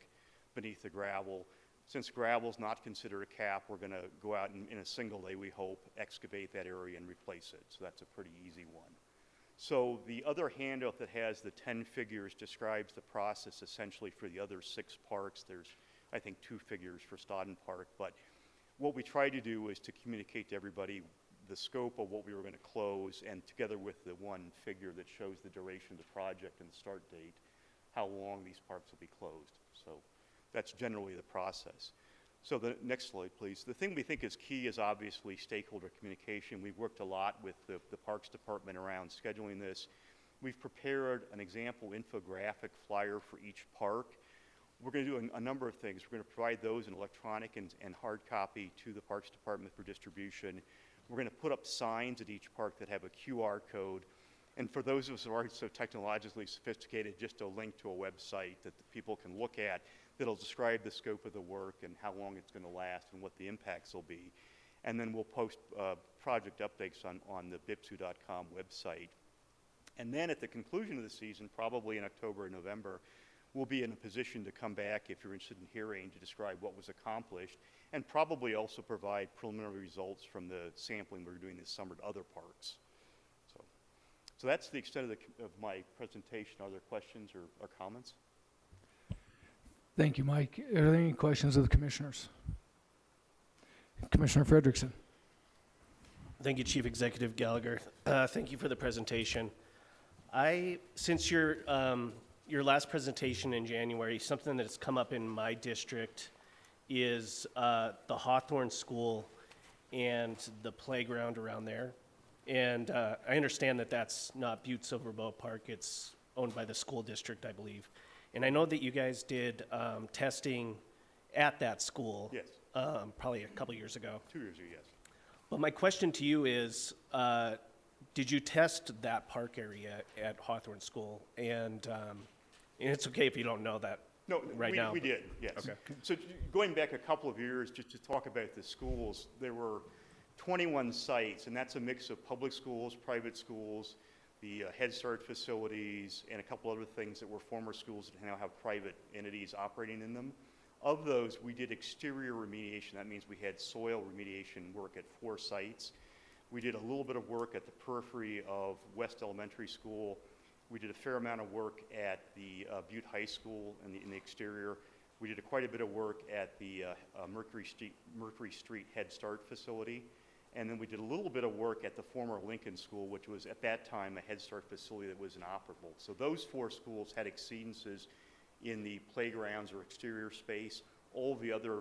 beneath the gravel. Since gravel is not considered a cap, we're going to go out and in a single day, we hope, excavate that area and replace it. So that's a pretty easy one. So the other handout that has the 10 figures describes the process essentially for the other 6 parks. There's, I think, 2 figures for Stodden Park. But what we tried to do is to communicate to everybody the scope of what we were going to close, and together with the 1 figure that shows the duration of the project and the start date, how long these parks will be closed. So that's generally the process. So the next slide, please. The thing we think is key is obviously stakeholder communication. We've worked a lot with the Parks Department around scheduling this. We've prepared an example infographic flyer for each park. We're going to do a number of things. We're going to provide those in electronic and hard copy to the Parks Department for distribution. We're going to put up signs at each park that have a QR code. And for those of us who aren't so technologically sophisticated, just a link to a website that the people can look at that'll describe the scope of the work and how long it's going to last and what the impacts will be. And then we'll post project updates on the bipsu.com website. And then at the conclusion of the season, probably in October or November, we'll be in a position to come back, if you're interested in hearing, to describe what was accomplished and probably also provide preliminary results from the sampling we're doing this summer to other parks. So that's the extent of my presentation. Are there questions or comments? Thank you, Mike. Are there any questions of the commissioners? Commissioner Frederickson. Thank you, Chief Executive Gallagher. Thank you for the presentation. Since your last presentation in January, something that's come up in my district is the Hawthorne School and the playground around there. And I understand that that's not Butte-Silver Park. It's owned by the school district, I believe. And I know that you guys did testing at that school. Yes. Probably a couple years ago. 2 years ago, yes. But my question to you is, did you test that park area at Hawthorne School? And it's okay if you don't know that now. We did, yes. Okay. So going back a couple of years, just to talk about the schools, there were 21 sites, and that's a mix of public schools, private schools, the Head Start facilities, and a couple other things that were former schools that now have private entities operating in them. Of those, we did exterior remediation. That means we had soil remediation work at 4 sites. We did a little bit of work at the periphery of West Elementary School. We did a fair amount of work at the Butte High School in the exterior. We did quite a bit of work at the Mercury Street Head Start facility. And then we did a little bit of work at the former Lincoln School, which was at that time a Head Start facility that was inoperable. So those 4 schools had exceedances in the playgrounds or exterior space. All the other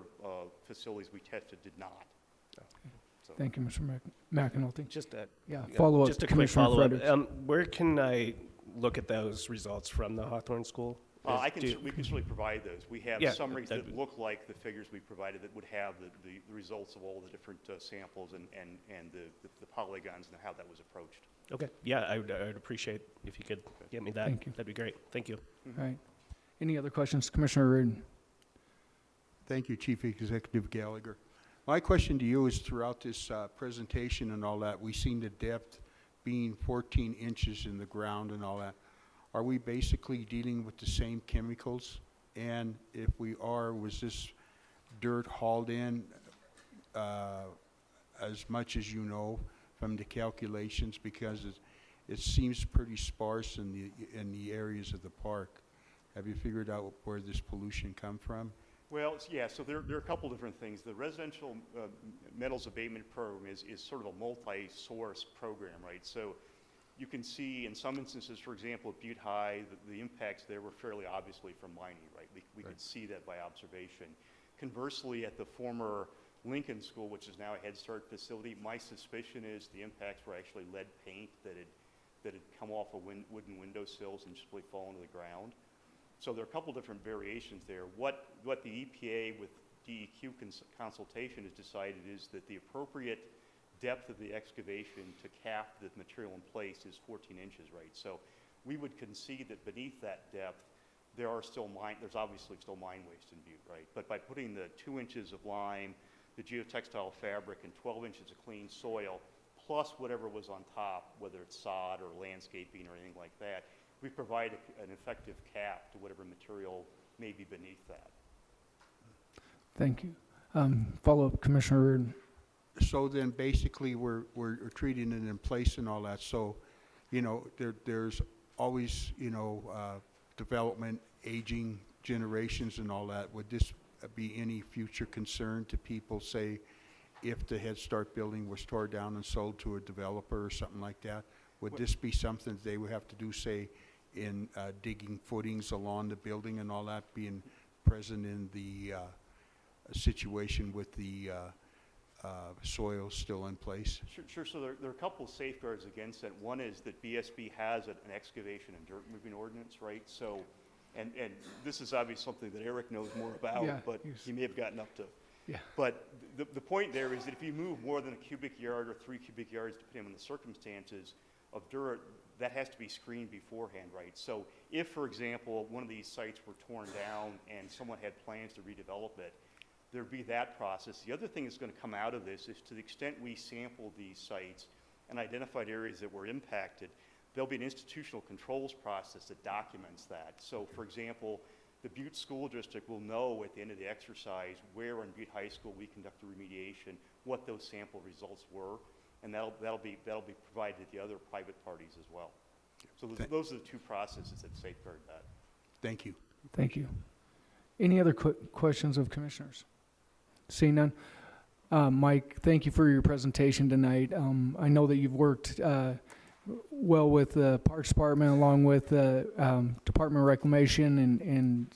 facilities we tested did not. So. Thank you, Mr. McAnulty. Just a follow-up. Just a quick follow-up. Where can I look at those results from the Hawthorne School? We can certainly provide those. We have summaries that look like the figures we provided that would have the results of all the different samples and the polygons and how that was approached. Okay. Yeah, I would appreciate if you could get me that. Thank you. That'd be great. Thank you. All right. Any other questions? Commissioner Reardon. Thank you, Chief Executive Gallagher. My question to you is, throughout this presentation and all that, we've seen the depth being 14 inches in the ground and all that. Are we basically dealing with the same chemicals? And if we are, was this dirt hauled in as much as you know from the calculations? Because it seems pretty sparse in the areas of the park. Have you figured out where this pollution come from? Well, yeah, so there are a couple different things. The residential metals abatement program is sort of a multi-source program, right? So you can see in some instances, for example, at Butte High, the impacts there were fairly obviously from mining, right? We could see that by observation. Conversely, at the former Lincoln School, which is now a Head Start facility, my suspicion is the impacts were actually lead paint that had come off of wooden windowsills and simply fallen to the ground. So there are a couple different variations there. What the EPA with DEQ consultation has decided is that the appropriate depth of the excavation to cap the material in place is 14 inches, right? So we would concede that beneath that depth, there's obviously still mine waste in Butte, right? But by putting the 2 inches of lime, the geotextile fabric, and 12 inches of clean soil, plus whatever was on top, whether it's sod or landscaping or anything like that, we provide an effective cap to whatever material may be beneath that. Thank you. Follow-up, Commissioner Reardon. So then basically we're treating it in place and all that. So, you know, there's always, you know, development, aging, generations and all that. Would this be any future concern to people, say, if the Head Start building was tore down and sold to a developer or something like that? Would this be something they would have to do, say, in digging footings along the building and all that, being present in the situation with the soil still in place? Sure. So there are a couple of safeguards against that. One is that BSB has an excavation and dirt moving ordinance, right? So, and this is obviously something that Eric knows more about, Yeah, but he may have gotten up to. Yeah. But the point there is that if you move more than a cubic yard or 3 cubic yards, depending on the circumstances of dirt, that has to be screened beforehand, right? So if, for example, one of these sites were torn down and someone had plans to redevelop it, there'd be that process. The other thing that's going to come out of this is, to the extent we sampled these sites and identified areas that were impacted, there'll be an institutional controls process that documents that. So, for example, the Butte School District will know at the end of the exercise where in Butte High School we conducted remediation, what those sample results were, and that'll be provided to the other private parties as well. So those are the two processes that safeguard that. Thank you. Thank you. Any other questions of commissioners? Seeing none. Mike, thank you for your presentation tonight. I know that you've worked well with the Parks Department along with the Department of Reclamation and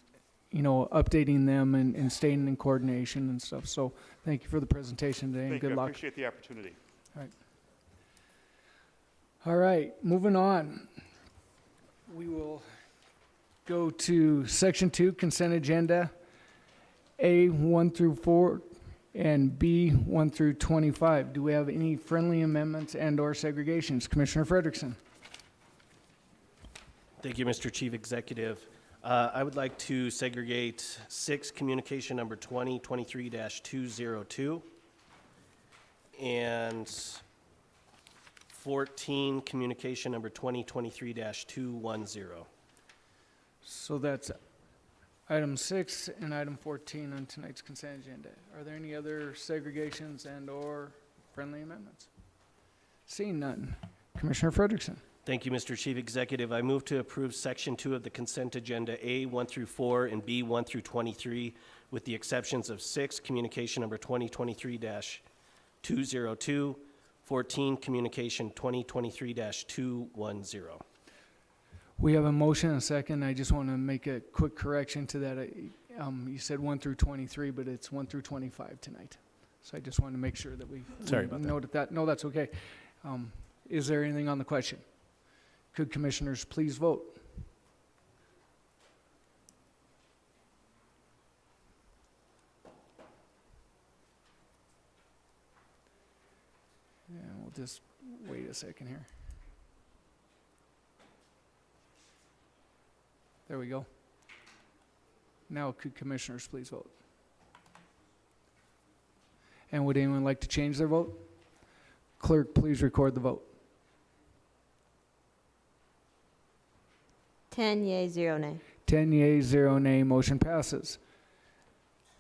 you know, updating them and staying in coordination and stuff. So thank you for the presentation today and Thank good you. luck. I appreciate the opportunity. All right, moving on. We will go to Section 2, Consent Agenda, A 1 through 4 and B 1 through 25. Do we have any friendly amendments and or segregations? Commissioner Frederickson. Thank you, Mr. Chief Executive. I would like to segregate 6, communication number 2023-202, and 14, communication number 2023-210. So that's item 6 and item 14 on tonight's consent agenda. Are there any other segregations and or friendly amendments? Seeing none. Commissioner Frederickson. Thank you, Mr. Chief Executive. I move to approve Section 2 of the consent agenda, A 1 through 4 and B 1 through 23, with the exceptions of 6, communication number 2023-202, 14, communication 2023-210. We have a motion and a second. I just want to make a quick correction to that. You said 1 through 23, but it's 1 through 25 tonight. So I just wanted to make sure that we Sorry about that. noted that. No, that's okay. Is there anything on the question? Could commissioners please vote? And we'll just wait a second here. There we go. Now could commissioners please vote? And would anyone like to change their vote? Clerk, please record the vote. 10 yea, 0 nay. 10 yea, 0 nay, motion passes.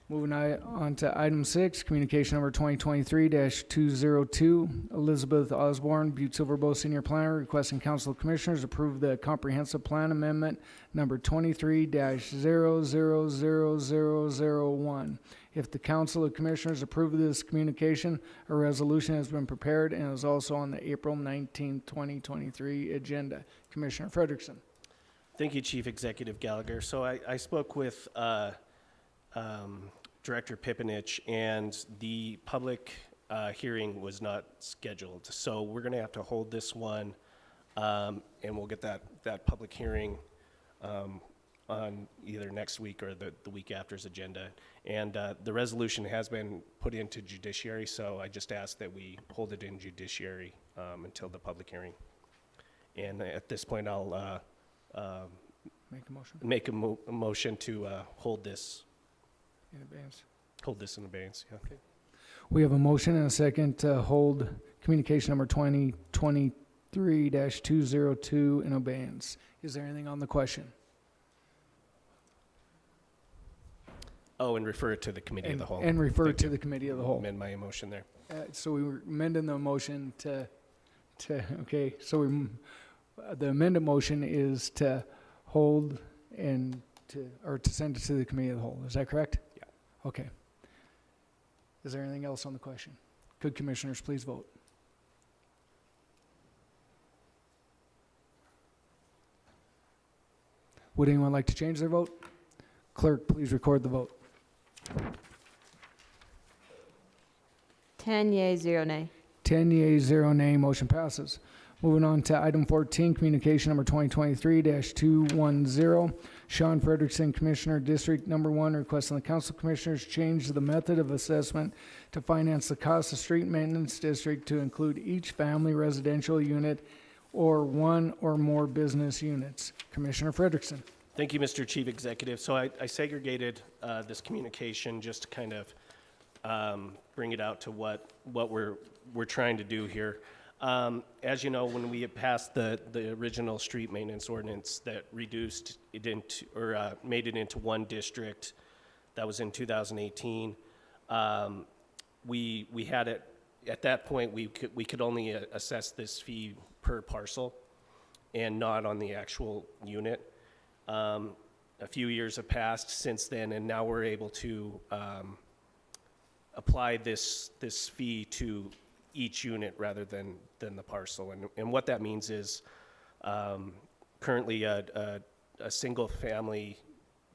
Moving on to item 6, communication number 2023-202, Elizabeth Osborne, Butte-Silver Bow Senior Planner, requesting Council of Commissioners approve the Comprehensive Plan Amendment number 23-000001. If the Council of Commissioners approve of this communication, a resolution has been prepared and is also on the April 19, 2023 agenda. Commissioner Frederickson. Thank you, Chief Executive Gallagher. So I spoke with Director Pipinich, and the public hearing was not scheduled. So we're going to have to hold this one, and we'll get that public hearing on either next week or the week after's agenda. And the resolution has been put into judiciary, so I just ask that we hold it in judiciary until the public hearing. And at this point, I'll Make a motion make a motion to hold this in advance. in abeyance. Yeah. Okay. We have a motion and a second to hold communication number 2023-202 in abeyance. Is there anything on the question? Oh, and refer it to the committee of the whole. And refer Thank to you. the committee of the whole. Amend my motion there. So we were amending the motion to okay, so the amended motion is to hold and to send it to the committee of the whole. Is that correct? Yeah. Okay. Is there anything else on the question? Could commissioners please vote? Would anyone like to change their vote? Clerk, please record the vote. 10 yea, 0 nay. 10 yeas, 0 nay, motion passes. Moving on to item 14, communication number 2023-210. Sean Frederickson, Commissioner, District Number 1, requesting the Council of Commissioners change the method of assessment to finance the cost of street maintenance district to include each family residential unit or one or more business units. Commissioner Frederickson. Thank you, Mr. Chief Executive. So I segregated this communication just to kind of bring it out to what we're trying to do here. As you know, when we had passed the original street maintenance ordinance that reduced it into, or made it into one district, that was in 2018, we had it, at that point, we could only assess this fee per parcel and not on the actual unit. A few years have passed since then, and now we're able to apply this fee to each unit rather than the parcel. And what that means is currently a single family,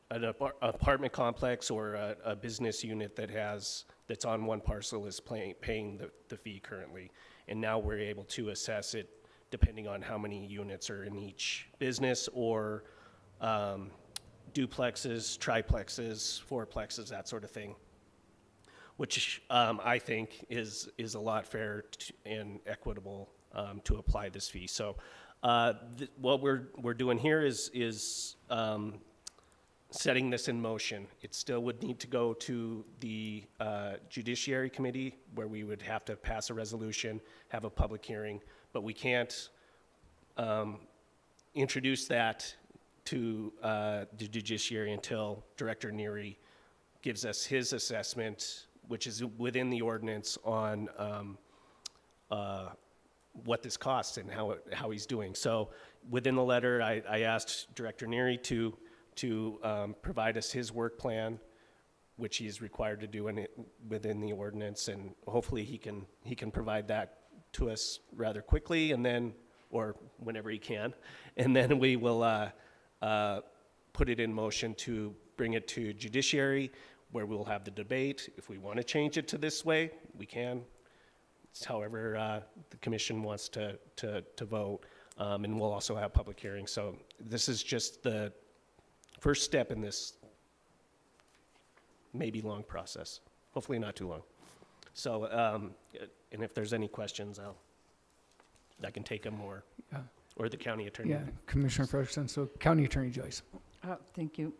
an apartment complex or a business unit that's on one parcel is paying the fee currently. And now we're able to assess it depending on how many units are in each business, or duplexes, triplexes, fourplexes, that sort of thing, which I think is a lot fair and equitable to apply this fee. So what we're doing here is setting this in motion. It still would need to go to the Judiciary Committee, where we would have to pass a resolution, have a public hearing, but we can't introduce that to the Judiciary until Director Neary gives us his assessment, which is within the ordinance, on what this costs and how he's doing. So within the letter, I asked Director Neary to provide us his work plan, which he's required to do within the ordinance, and hopefully he can provide that to us rather quickly, and then, or whenever he can, and then we will put it in motion to bring it to Judiciary, where we'll have the debate. If we want to change it to this way, we can. It's however the commission wants to vote, and we'll also have public hearings. So this is just the first step in this maybe long process, hopefully not too long. So, and if there's any questions, I can take them, or the county attorney. Yeah, Commissioner Frederickson. So County Attorney Joyce. Thank you,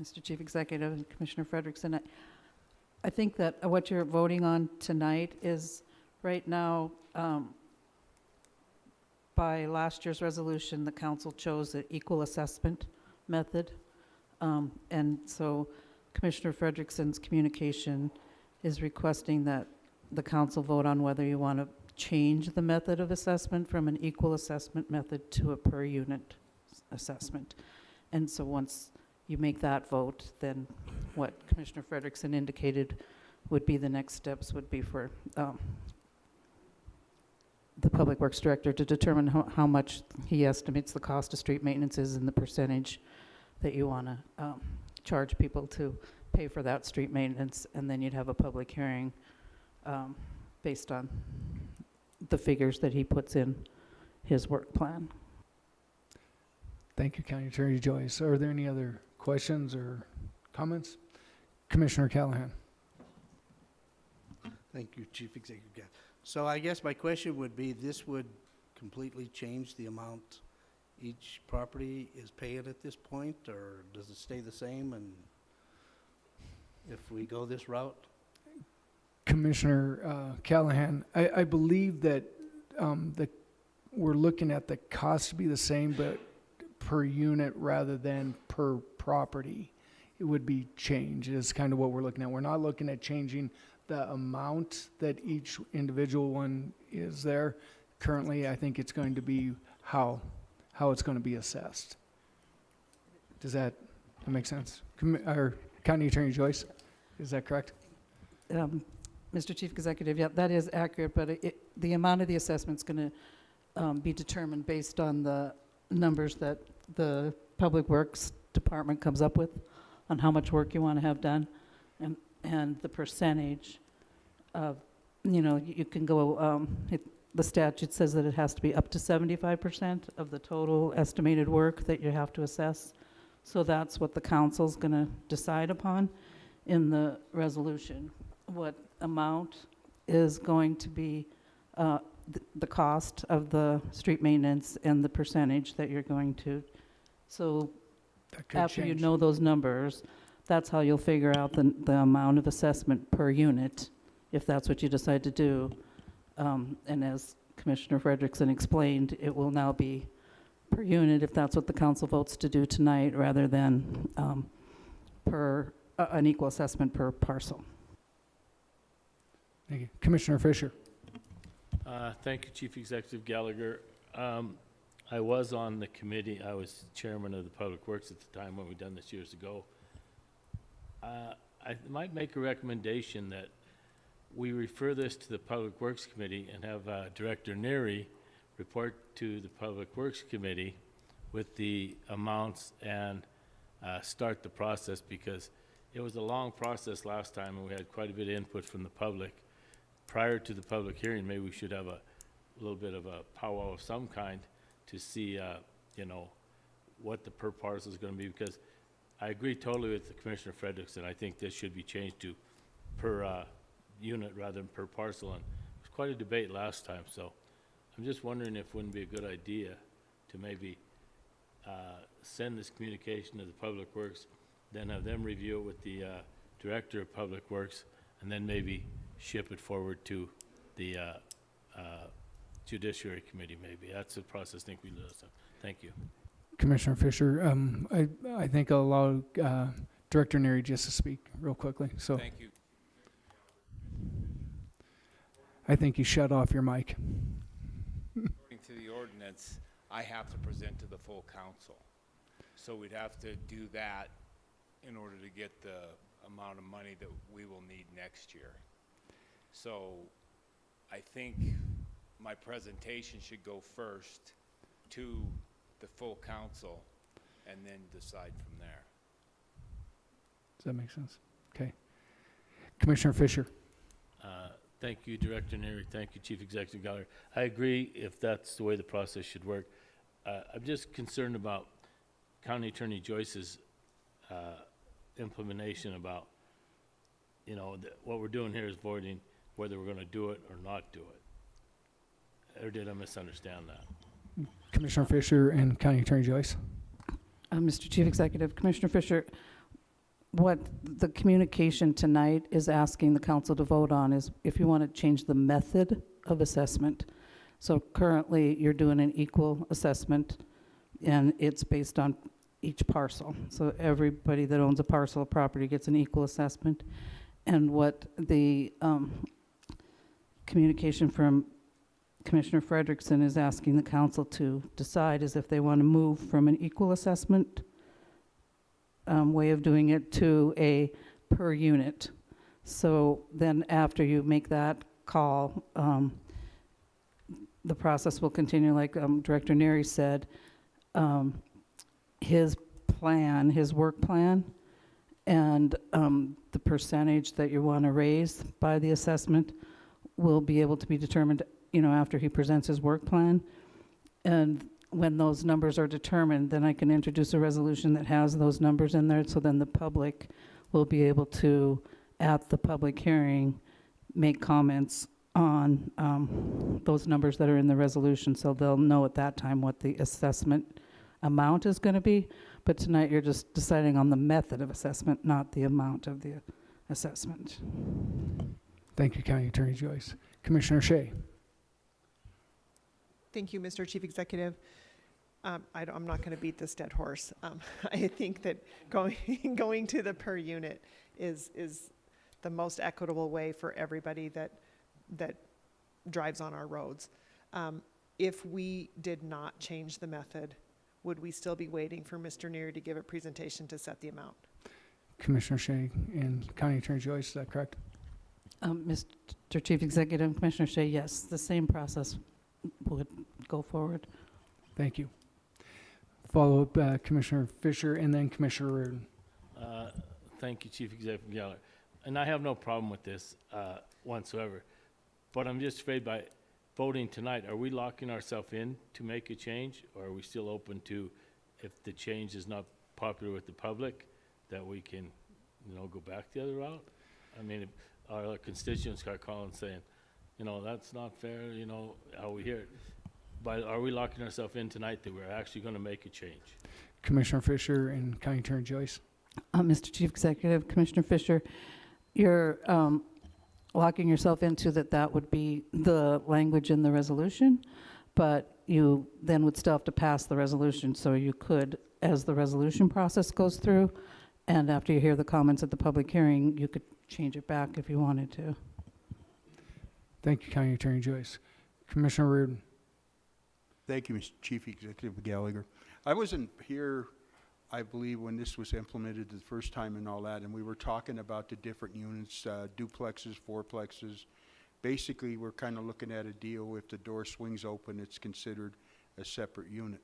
Mr. Chief Executive and Commissioner Frederickson. I think that what you're voting on tonight is, right now, by last year's resolution, the council chose the equal assessment method. And so Commissioner Frederickson's communication is requesting that the council vote on whether you want to change the method of assessment from an equal assessment method to a per unit assessment. And so once you make that vote, then what Commissioner Frederickson indicated would be the next steps would be for the Public Works Director to determine how much he estimates the cost of street maintenance is and the percentage that you want to charge people to pay for that street maintenance, and then you'd have a public hearing based on the figures that he puts in his work plan. Thank you, County Attorney Joyce. Are there any other questions or comments? Commissioner Callahan. Thank you, Chief Executive Gaff. So I guess my question would be, this would completely change the amount each property is paying at this point, or does it stay the same? And if we go this route? Commissioner Callahan, I believe that we're looking at the cost to be the same, but per unit rather than per property. It would be changed is kind of what we're looking at. We're not looking at changing the amount that each individual one is there. Currently, I think it's going to be how it's going to be assessed. Does that make sense? Or County Attorney Joyce, is that correct? Mr. Chief Executive, yeah, that is accurate, but the amount of the assessment's going to be determined based on the numbers that the Public Works Department comes up with on how much work you want to have done, and the percentage of, you can go, the statute says that it has to be up to 75% of the total estimated work that you have to assess. So that's what the council's going to decide upon in the resolution. What amount is going to be the cost of the street maintenance and the percentage that you're going to. So after you know those numbers, that's how you'll figure out the amount of assessment per unit, if that's what you decide to do. And as Commissioner Frederickson explained, it will now be per unit if that's what the council votes to do tonight, rather than per an equal assessment per parcel. Thank you. Commissioner Fisher. Thank you, Chief Executive Gallagher. I was on the committee. I was chairman of the Public Works at the time when we done this years ago. I might make a recommendation that we refer this to the Public Works Committee and have Director Neary report to the Public Works Committee with the amounts and start the process, because it was a long process last time and we had quite a bit of input from the public. Prior to the public hearing, maybe we should have a little bit of a powwow of some kind to see, what the per parcel is going to be, because I agree totally with Commissioner Frederickson. I think this should be changed to per unit rather than per parcel, and it was quite a debate last time, so I'm just wondering if it wouldn't be a good idea to maybe send this communication to the Public Works, then have them review it with the Director of Public Works, and then maybe ship it forward to the Judiciary Committee maybe. That's the process I think we do. So, thank you. Commissioner Fisher, I think I'll allow Director Neary just to speak real quickly. So Thank you. I think you shut off your mic. According to the ordinance, I have to present to the full council. So we'd have to do that in order to get the amount of money that we will need next year. So I think my presentation should go first to the full council and then decide from there. Does that make sense? Okay. Commissioner Fisher. Thank you, Director Neary. Thank you, Chief Executive Gallagher. I agree if that's the way the process should work. I'm just concerned about County Attorney Joyce's implementation about, what we're doing here is voting whether we're going to do it or not do it. Or did I misunderstand that? Commissioner Fisher and County Attorney Joyce. Mr. Chief Executive, Commissioner Fisher, what the communication tonight is asking the council to vote on is if you want to change the method of assessment. So currently, you're doing an equal assessment, and it's based on each parcel. So everybody that owns a parcel of property gets an equal assessment. And what the communication from Commissioner Frederickson is asking the council to decide is if they want to move from an equal assessment way of doing it to a per unit. So then after you make that call, the process will continue, like Director Neri said. His plan, his work plan, and the percentage that you want to raise by the assessment will be able to be determined, after he presents his work plan. And when those numbers are determined, then I can introduce a resolution that has those numbers in there, so then the public will be able to, at the public hearing, make comments on those numbers that are in the resolution, so they'll know at that time what the assessment amount is going to be. But tonight, you're just deciding on the method of assessment, not the amount of the assessment. Thank you, County Attorney Joyce. Commissioner Shea. Thank you, Mr. Chief Executive. I'm not going to beat this dead horse. I think that going to the per unit is the most equitable way for everybody that drives on our roads. If we did not change the method, would we still be waiting for Mr. Neary to give a presentation to set the amount? Commissioner Shea and County Attorney Joyce, is that correct? Mr. Chief Executive, Commissioner Shea, yes, the same process would go forward. Thank you. Follow up, Commissioner Fisher and then Commissioner Reardon. Thank you, Chief Executive Geller. And I have no problem with this whatsoever. But I'm just afraid by voting tonight, are we locking ourselves in to make a change? Or are we still open to, if the change is not popular with the public, that we can, go back the other route? I mean, if our constituents start calling saying, that's not fair, how we hear it. But are we locking ourselves in tonight that we're actually going to make a change? Commissioner Fisher and County Attorney Joyce. Mr. Chief Executive, Commissioner Fisher, you're locking yourself into that would be the language in the resolution, but you then would still have to pass the resolution. So you could, as the resolution process goes through, and after you hear the comments at the public hearing, you could change it back if you wanted to. Thank you, County Attorney Joyce. Commissioner Reardon. Thank you, Mr. Chief Executive Gallagher. I wasn't here, I believe, when this was implemented the first time and all that, and we were talking about the different units, duplexes, fourplexes. Basically, we're kind of looking at a deal, if the door swings open, it's considered a separate unit.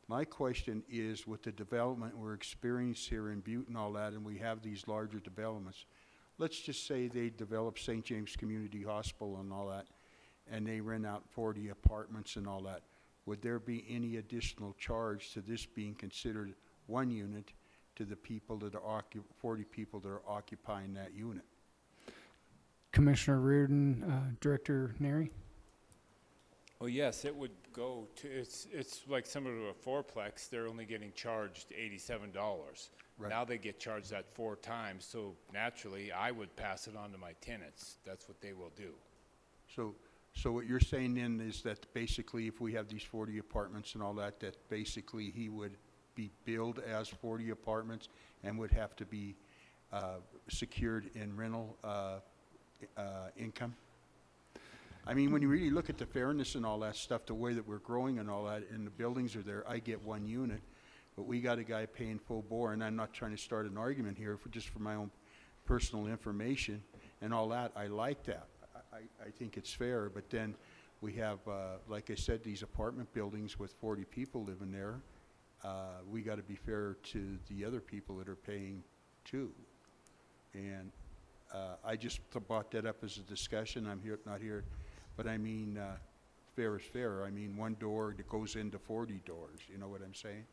My question is, with the development we're experiencing here in Butte and all that, and we have these larger developments, let's just say they develop St. James Community Hospital and all that, and they rent out 40 apartments and all that. Would there be any additional charge to this being considered one unit to the people that are 40 people that are occupying that unit? Commissioner Reardon, Director Neri. Well, yes, it would go to, it's like similar to a fourplex, they're only getting charged $87. Right. Now they get charged that 4 times, so naturally, I would pass it on to my tenants. That's what they will do. So what you're saying then is that basically if we have these 40 apartments and all that, that basically he would be billed as 40 apartments and would have to be secured in rental income? I mean, when you really look at the fairness and all that stuff, the way that we're growing and all that, and the buildings are there, I get one unit, but we got a guy paying full bore, and I'm not trying to start an argument here, just for my own personal information and all that. I like that. I think it's fair, but then we have, like I said, these apartment buildings with 40 people living there. We got to be fair to the other people that are paying too. And I just brought that up as a discussion. I'm here, not here, but I mean, fair is fair. I mean, one door that goes into 40 doors. You know what I'm saying?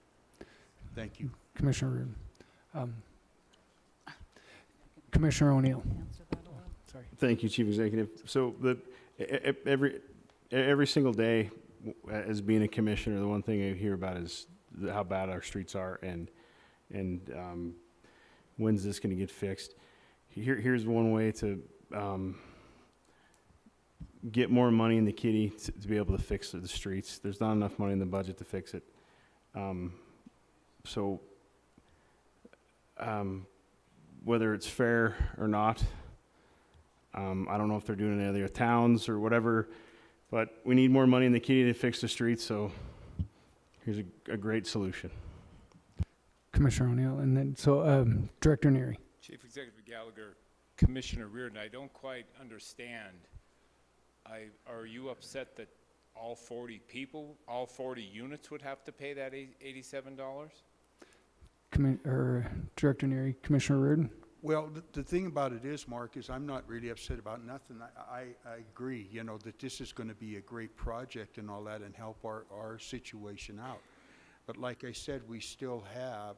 Thank you. Commissioner Reardon. Commissioner O'Neill. Sorry. Thank you, Chief Executive. So every single day, as being a commissioner, the one thing I hear about is how bad our streets are, and when's this going to get fixed? Here's one way to get more money in the kitty to be able to fix the streets. There's not enough money in the budget to fix it. Whether it's fair or not, I don't know if they're doing it in other towns or whatever, but we need more money in the kitty to fix the streets, so here's a great solution. Commissioner O'Neill, and then, Director Neri. Chief Executive Gallagher, Commissioner Reardon, I don't quite understand. Are you upset that all 40 people, all 40 units would have to pay that $87? Director Neary, Commissioner Reardon? Well, the thing about it is, Mark, is I'm not really upset about nothing. I agree, you know, that this is going to be a great project and all that and help our situation out. But like I said, we still have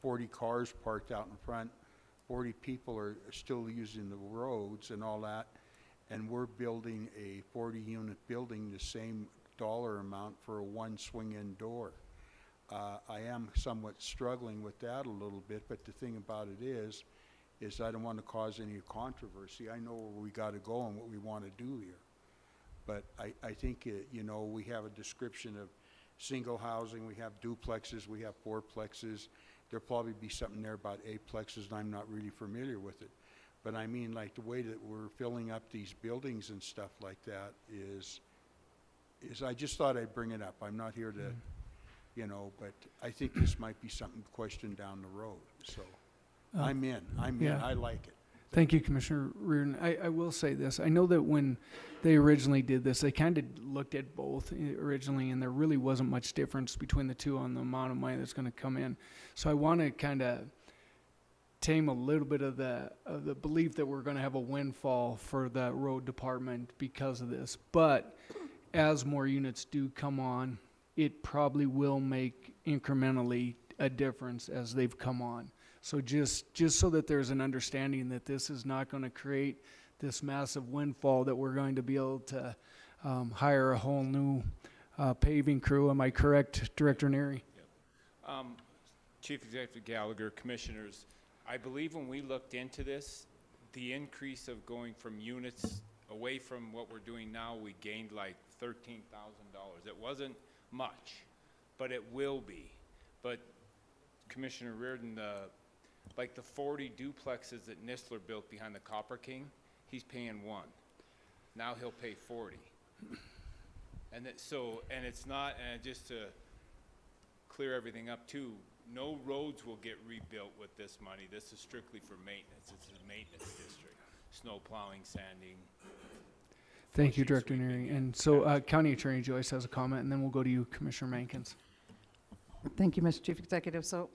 40 cars parked out in front. 40 people are still using the roads and all that. And we're building a 40-unit building, the same dollar amount for a one swing-in door. I am somewhat struggling with that a little bit, but the thing about it is I don't want to cause any controversy. I know where we got to go and what we want to do here. But I think, you know, we have a description of single housing, we have duplexes, we have fourplexes. There'll probably be something there about eightplexes, and I'm not really familiar with it. But I mean, like, the way that we're filling up these buildings and stuff like that is I just thought I'd bring it up. I'm not here to, you know, but I think this might be something questioned down the road. So I'm in, yeah. I like it. Thank you, Commissioner Reardon. I will say this. I know that when they originally did this, they kind of looked at both originally, and there really wasn't much difference between the two on the amount of money that's going to come in. So I want to kind of tame a little bit of the belief that we're going to have a windfall for the road department because of this. But as more units do come on, it probably will make incrementally a difference as they've come on. So just so that there's an understanding that this is not going to create this massive windfall that we're going to be able to hire a whole new paving crew. Am I correct, Director Neary? Yep. Chief Executive Gallagher, Commissioners, I believe when we looked into this, the increase of going from units away from what we're doing now, we gained like $13,000. It wasn't much, but it will be. But Commissioner Reardon, like the 40 duplexes that Nistler built behind the Copper King, he's paying 1. Now he'll pay 40. And it's not, and just to clear everything up too, no roads will get rebuilt with this money. This is strictly for maintenance. It's a maintenance district. Snow plowing, sanding. Thank you, Director Neary. And so County Attorney Joyce has a comment, and then we'll go to you, Commissioner Mankins. Thank you, Mr. Chief Executive. So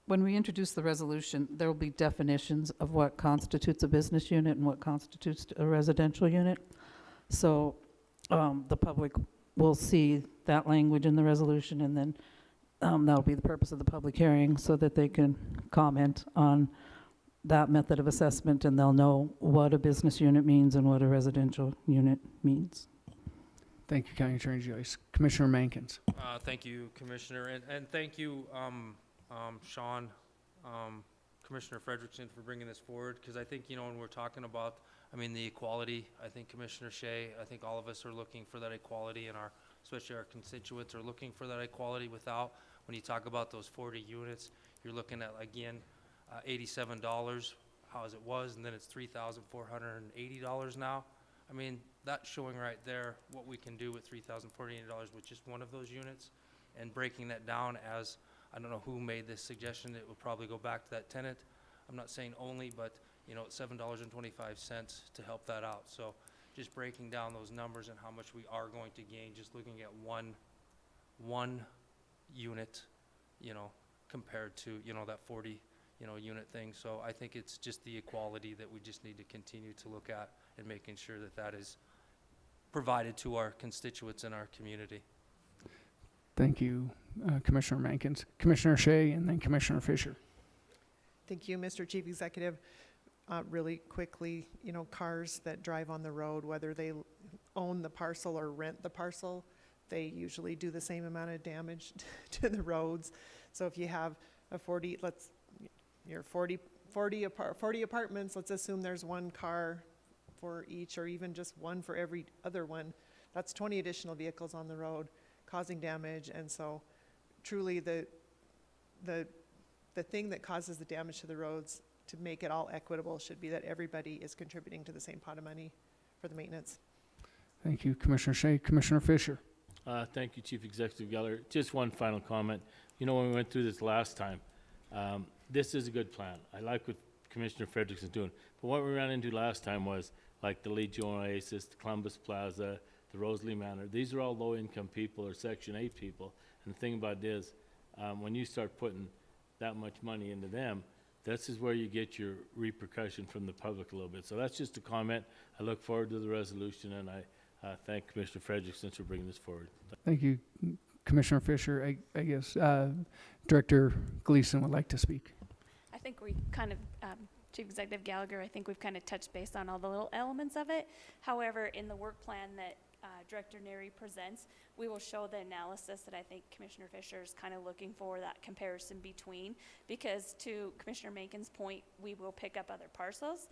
when we introduce the resolution, there will be definitions of what constitutes a business unit and what constitutes a residential unit. So the public will see that language in the resolution, and then that'll be the purpose of the public hearing so that they can comment on that method of assessment, and they'll know what a business unit means and what a residential unit means. Thank you, County Attorney Joyce. Commissioner Mankins. Thank you, Commissioner, and thank you, Sean, Commissioner Frederickson, for bringing this forward, because I think, you know, when we're talking about, I mean, the equality, I think Commissioner Shea, I think all of us are looking for that equality, and especially our constituents are looking for that equality. Without, when you talk about those 40 units, you're looking at, again, $87, how as it was, and then it's $3,480 now. I mean, that's showing right there what we can do with $3,480 with just one of those units, and breaking that down as, I don't know who made this suggestion, it would probably go back to that tenant. I'm not saying only, but, you know, it's $7.25 to help that out. So just breaking down those numbers and how much we are going to gain, just looking at one unit, you know, compared to, you know, that 40, you know, unit thing. So I think it's just the equality that we just need to continue to look at, and making sure that that is provided to our constituents in our community. Thank you, Commissioner Mankins. Commissioner Shea, and then Commissioner Fisher. Thank you, Mr. Chief Executive. Really quickly, you know, cars that drive on the road, whether they own the parcel or rent the parcel, they usually do the same amount of damage to the roads. So if you have a 40 apartments, let's assume there's one car for each, or even just one for every other one. That's 20 additional vehicles on the road causing damage. And so truly the thing that causes the damage to the roads, to make it all equitable, should be that everybody is contributing to the same pot of money for the maintenance. Thank you, Commissioner Shea. Commissioner Fisher. Thank you, Chief Executive Gallagher. Just one final comment. You know, when we went through this last time, this is a good plan. I like what Commissioner Frederickson's doing. But what we ran into last time was like the Legion Oasis, the Columbus Plaza, the Rosalie Manor. These are all low-income people or Section 8 people. And the thing about it is, when you start putting that much money into them, this is where you get your repercussion from the public a little bit. So that's just a comment. I look forward to the resolution, and I thank Commissioner Frederickson for bringing this forward. Thank you, Commissioner Fisher. I guess Director Gleason would like to speak. I think we kind of, Chief Executive Gallagher, I think we've kind of touched base on all the little elements of it. However, in the work plan that Director Neary presents, we will show the analysis that I think Commissioner Fisher is kind of looking for, that comparison between, because to Commissioner Makin's point, we will pick up other parcels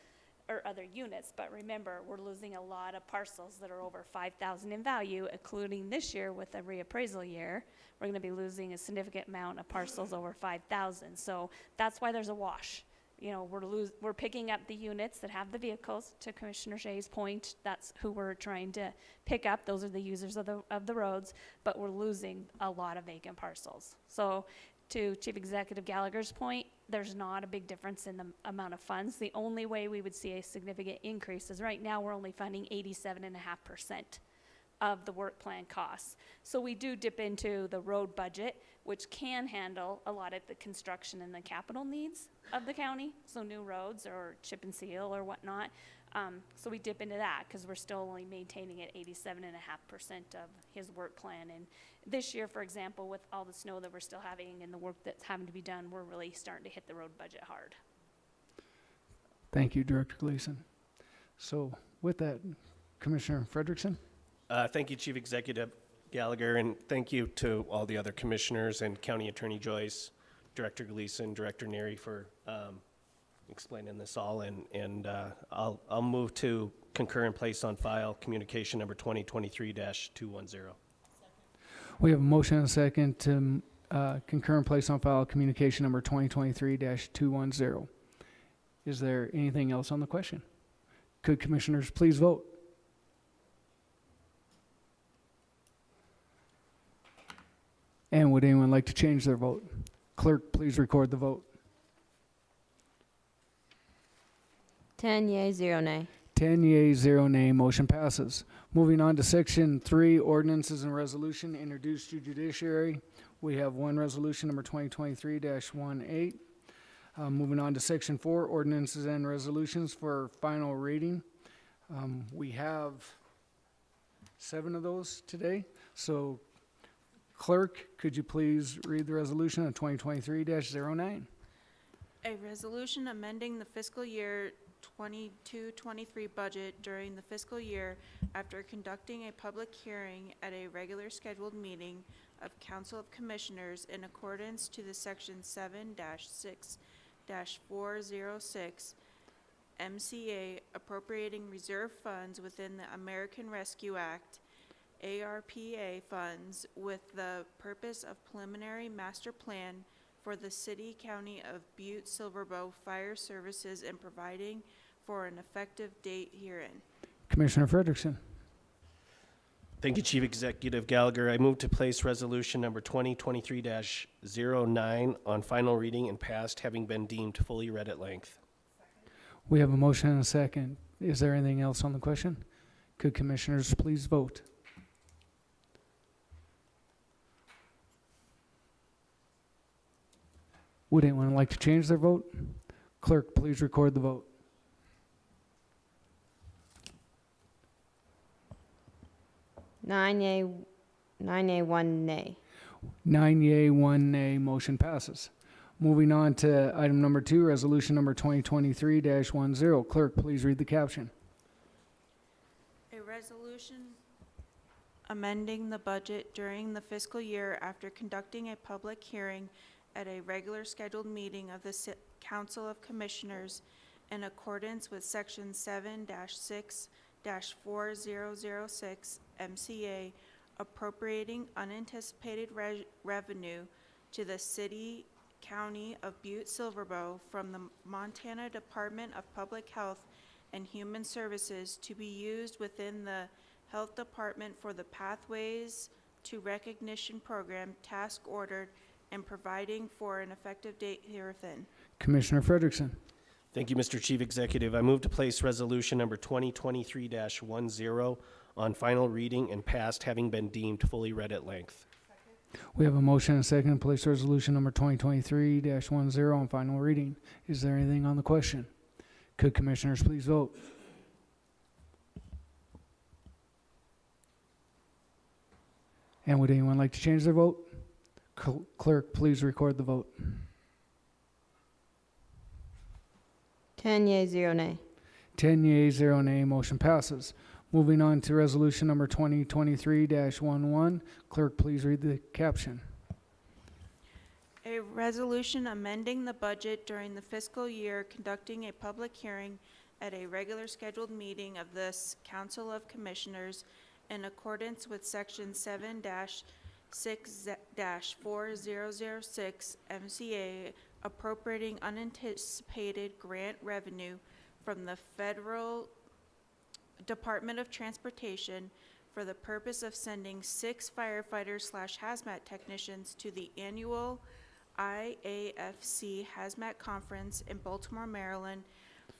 or other units, but remember, we're losing a lot of parcels that are over 5,000 in value, including this year with the reappraisal year. We're going to be losing a significant amount of parcels over 5,000. So that's why there's a wash. You know, we're picking up the units that have the vehicles. To Commissioner Shea's point, that's who we're trying to pick up. Those are the users of the roads, but we're losing a lot of vacant parcels. So to Chief Executive Gallagher's point, there's not a big difference in the amount of funds. The only way we would see a significant increase is right now we're only funding 87.5% of the work plan costs. So we do dip into the road budget, which can handle a lot of the construction and the capital needs of the county, so new roads or chip and seal or whatnot. So we dip into that because we're still only maintaining at 87.5% of his work plan. And this year, for example, with all the snow that we're still having and the work that's having to be done, we're really starting to hit the road budget hard. Thank you, Director Gleason. So with that, Commissioner Frederickson. Thank you, Chief Executive Gallagher, and thank you to all the other commissioners and County Attorney Joyce, Director Gleason, Director Neary for explaining this all. And I'll move to concur and place on file communication number 2023-210. We have a motion and a second to concur and place on file communication number 2023-210. Is there anything else on the question? Could commissioners please vote? And would anyone like to change their vote? Clerk, please record the vote. 10 yea, 0 nay. 10 yea, 0 nay, motion passes. Moving on to Section 3, Ordinances and Resolution introduced to Judiciary. We have one resolution, number 2023-18. Moving on to Section 4, Ordinances and Resolutions for final reading. We have 7 of those today. So, Clerk, could you please read the resolution of 2023-09? A resolution amending the fiscal year 22-23 budget during the fiscal year after conducting a public hearing at a regular scheduled meeting of Council of Commissioners in accordance to the Section 7-6-406 MCA appropriating reserve funds within the American Rescue Act ARPA funds with the purpose of preliminary master plan for the city county of Butte-Silver Fire Services and providing for an effective date herein. Commissioner Frederickson. Thank you, Chief Executive Gallagher. I move to place resolution number 2023-09 on final reading and passed, having been deemed fully read at length. We have a motion and a second. Is there anything else on the question? Could commissioners please vote? Would anyone like to change their vote? Clerk, please record the vote. Nine yea, 1 nay. 9 yea, 1 nay, motion passes. Moving on to item number 2, resolution number 2023-10. Clerk, please read the caption. A resolution amending the budget during the fiscal year after conducting a public hearing at a regular scheduled meeting of the Council of Commissioners in accordance with Section 7-6-4006 MCA appropriating unanticipated revenue to the city county of Butte-Silver from the Montana Department of Public Health and Human Services to be used within the Health Department for the Pathways to Recognition Program task ordered and providing for an effective date herein. Commissioner Frederickson. Thank you, Mr. Chief Executive. I move to place resolution number 2023-10 on final reading and passed, having been deemed fully read at length. We have a motion and a second to place resolution number 2023-10 on final reading. Is there anything on the question? Could commissioners please vote? And would anyone like to change their vote? Clerk, please record the vote. 10 yea, 0 nay. 10 yea, 0 nay, motion passes. Moving on to resolution number 2023-11. Clerk, please read the caption. A resolution amending the budget during the fiscal year, conducting a public hearing at a regular scheduled meeting of this Council of Commissioners in accordance with Section 7-6-4006 MCA, appropriating unanticipated grant revenue from the Federal Department of Transportation for the purpose of sending 6 firefighters/hazmat technicians to the annual IAFC Hazmat Conference in Baltimore, Maryland,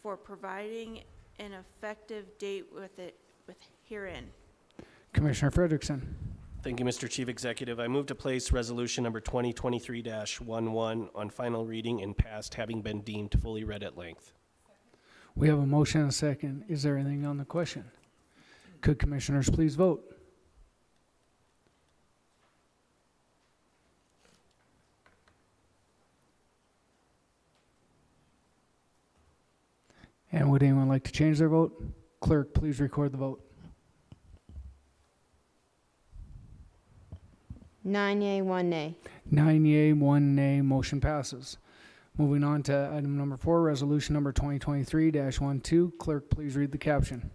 for providing an effective date with herein. Commissioner Frederickson. Thank you, Mr. Chief Executive. I move to place resolution number 2023-11 on final reading and passed, having been deemed fully read at length. We have a motion and a second. Is there anything on the question? Could commissioners please vote? And would anyone like to change their vote? Clerk, please record the vote. 9 yea, 1 nay. 9 yea, 1 nay, motion passes. Moving on to item number 4, resolution number 2023-12. Clerk, please read the caption.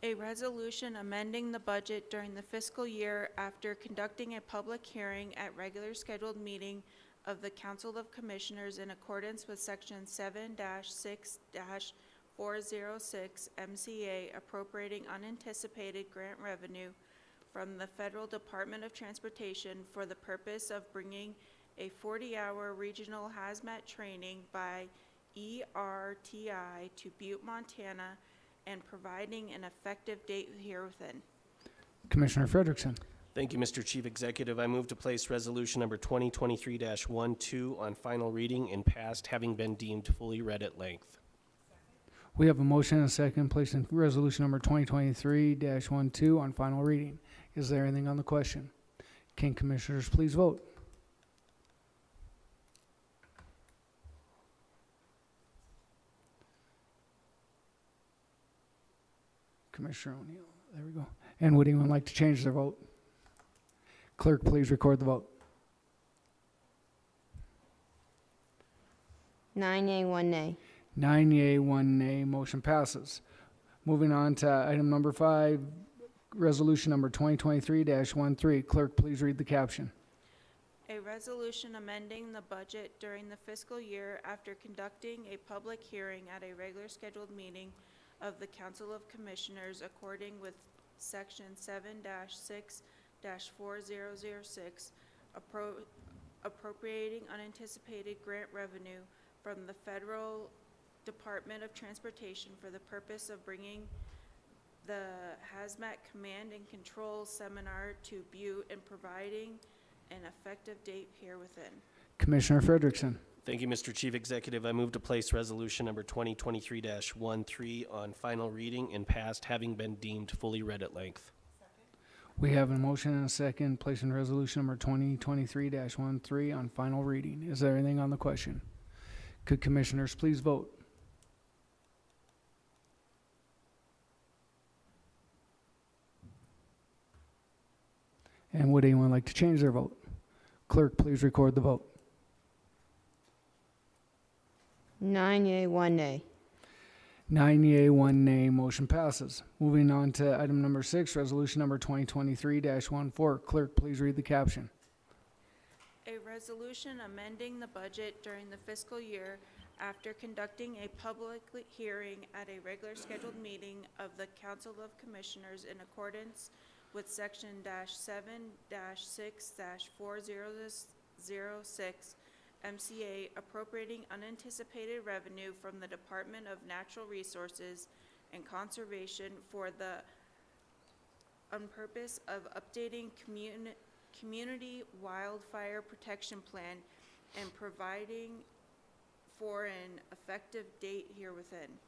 A resolution amending the budget during the fiscal year after conducting a public hearing at regular scheduled meeting of the Council of Commissioners in accordance with Section 7-6-406 MCA, appropriating unanticipated grant revenue from the Federal Department of Transportation for the purpose of bringing a 40-hour regional hazmat training by ERTI to Butte, Montana, and providing an effective date herewithin. Commissioner Frederickson. Thank you, Mr. Chief Executive. I move to place resolution number 2023-12 on final reading and passed, having been deemed fully read at length. We have a motion and a second placing resolution number 2023-12 on final reading. Is there anything on the question? Can commissioners please vote? Commissioner O'Neill, there we go. And would anyone like to change their vote? Clerk, please record the vote. 9 yea, 1 nay. 9 yea, 1 nay, motion passes. Moving on to item number 5, resolution number 2023-13. Clerk, please read the caption. A resolution amending the budget during the fiscal year after conducting a public hearing at a regular scheduled meeting of the Council of Commissioners according with Section 7-6-4006, appropriating unanticipated grant revenue from the Federal Department of Transportation for the purpose of bringing the Hazmat Command and Control Seminar to Butte and providing an effective date herewithin. Commissioner Frederickson. Thank you, Mr. Chief Executive. I move to place resolution number 2023-13 on final reading and passed, having been deemed fully read at length. We have a motion and a second placing resolution number 2023-13 on final reading. Is there anything on the question? Could commissioners please vote? And would anyone like to change their vote? Clerk, please record the vote. 9 yea, 1 nay. 9 yea, 1 nay, motion passes. Moving on to item number 6, resolution number 2023-14. Clerk, please read the caption. A resolution amending the budget during the fiscal year after conducting a public hearing at a regular scheduled meeting of the Council of Commissioners in accordance with Section -7-6-4006 MCA appropriating unanticipated revenue from the Department of Natural Resources and Conservation for the purpose of updating community wildfire protection plan and providing for an effective date herewithin.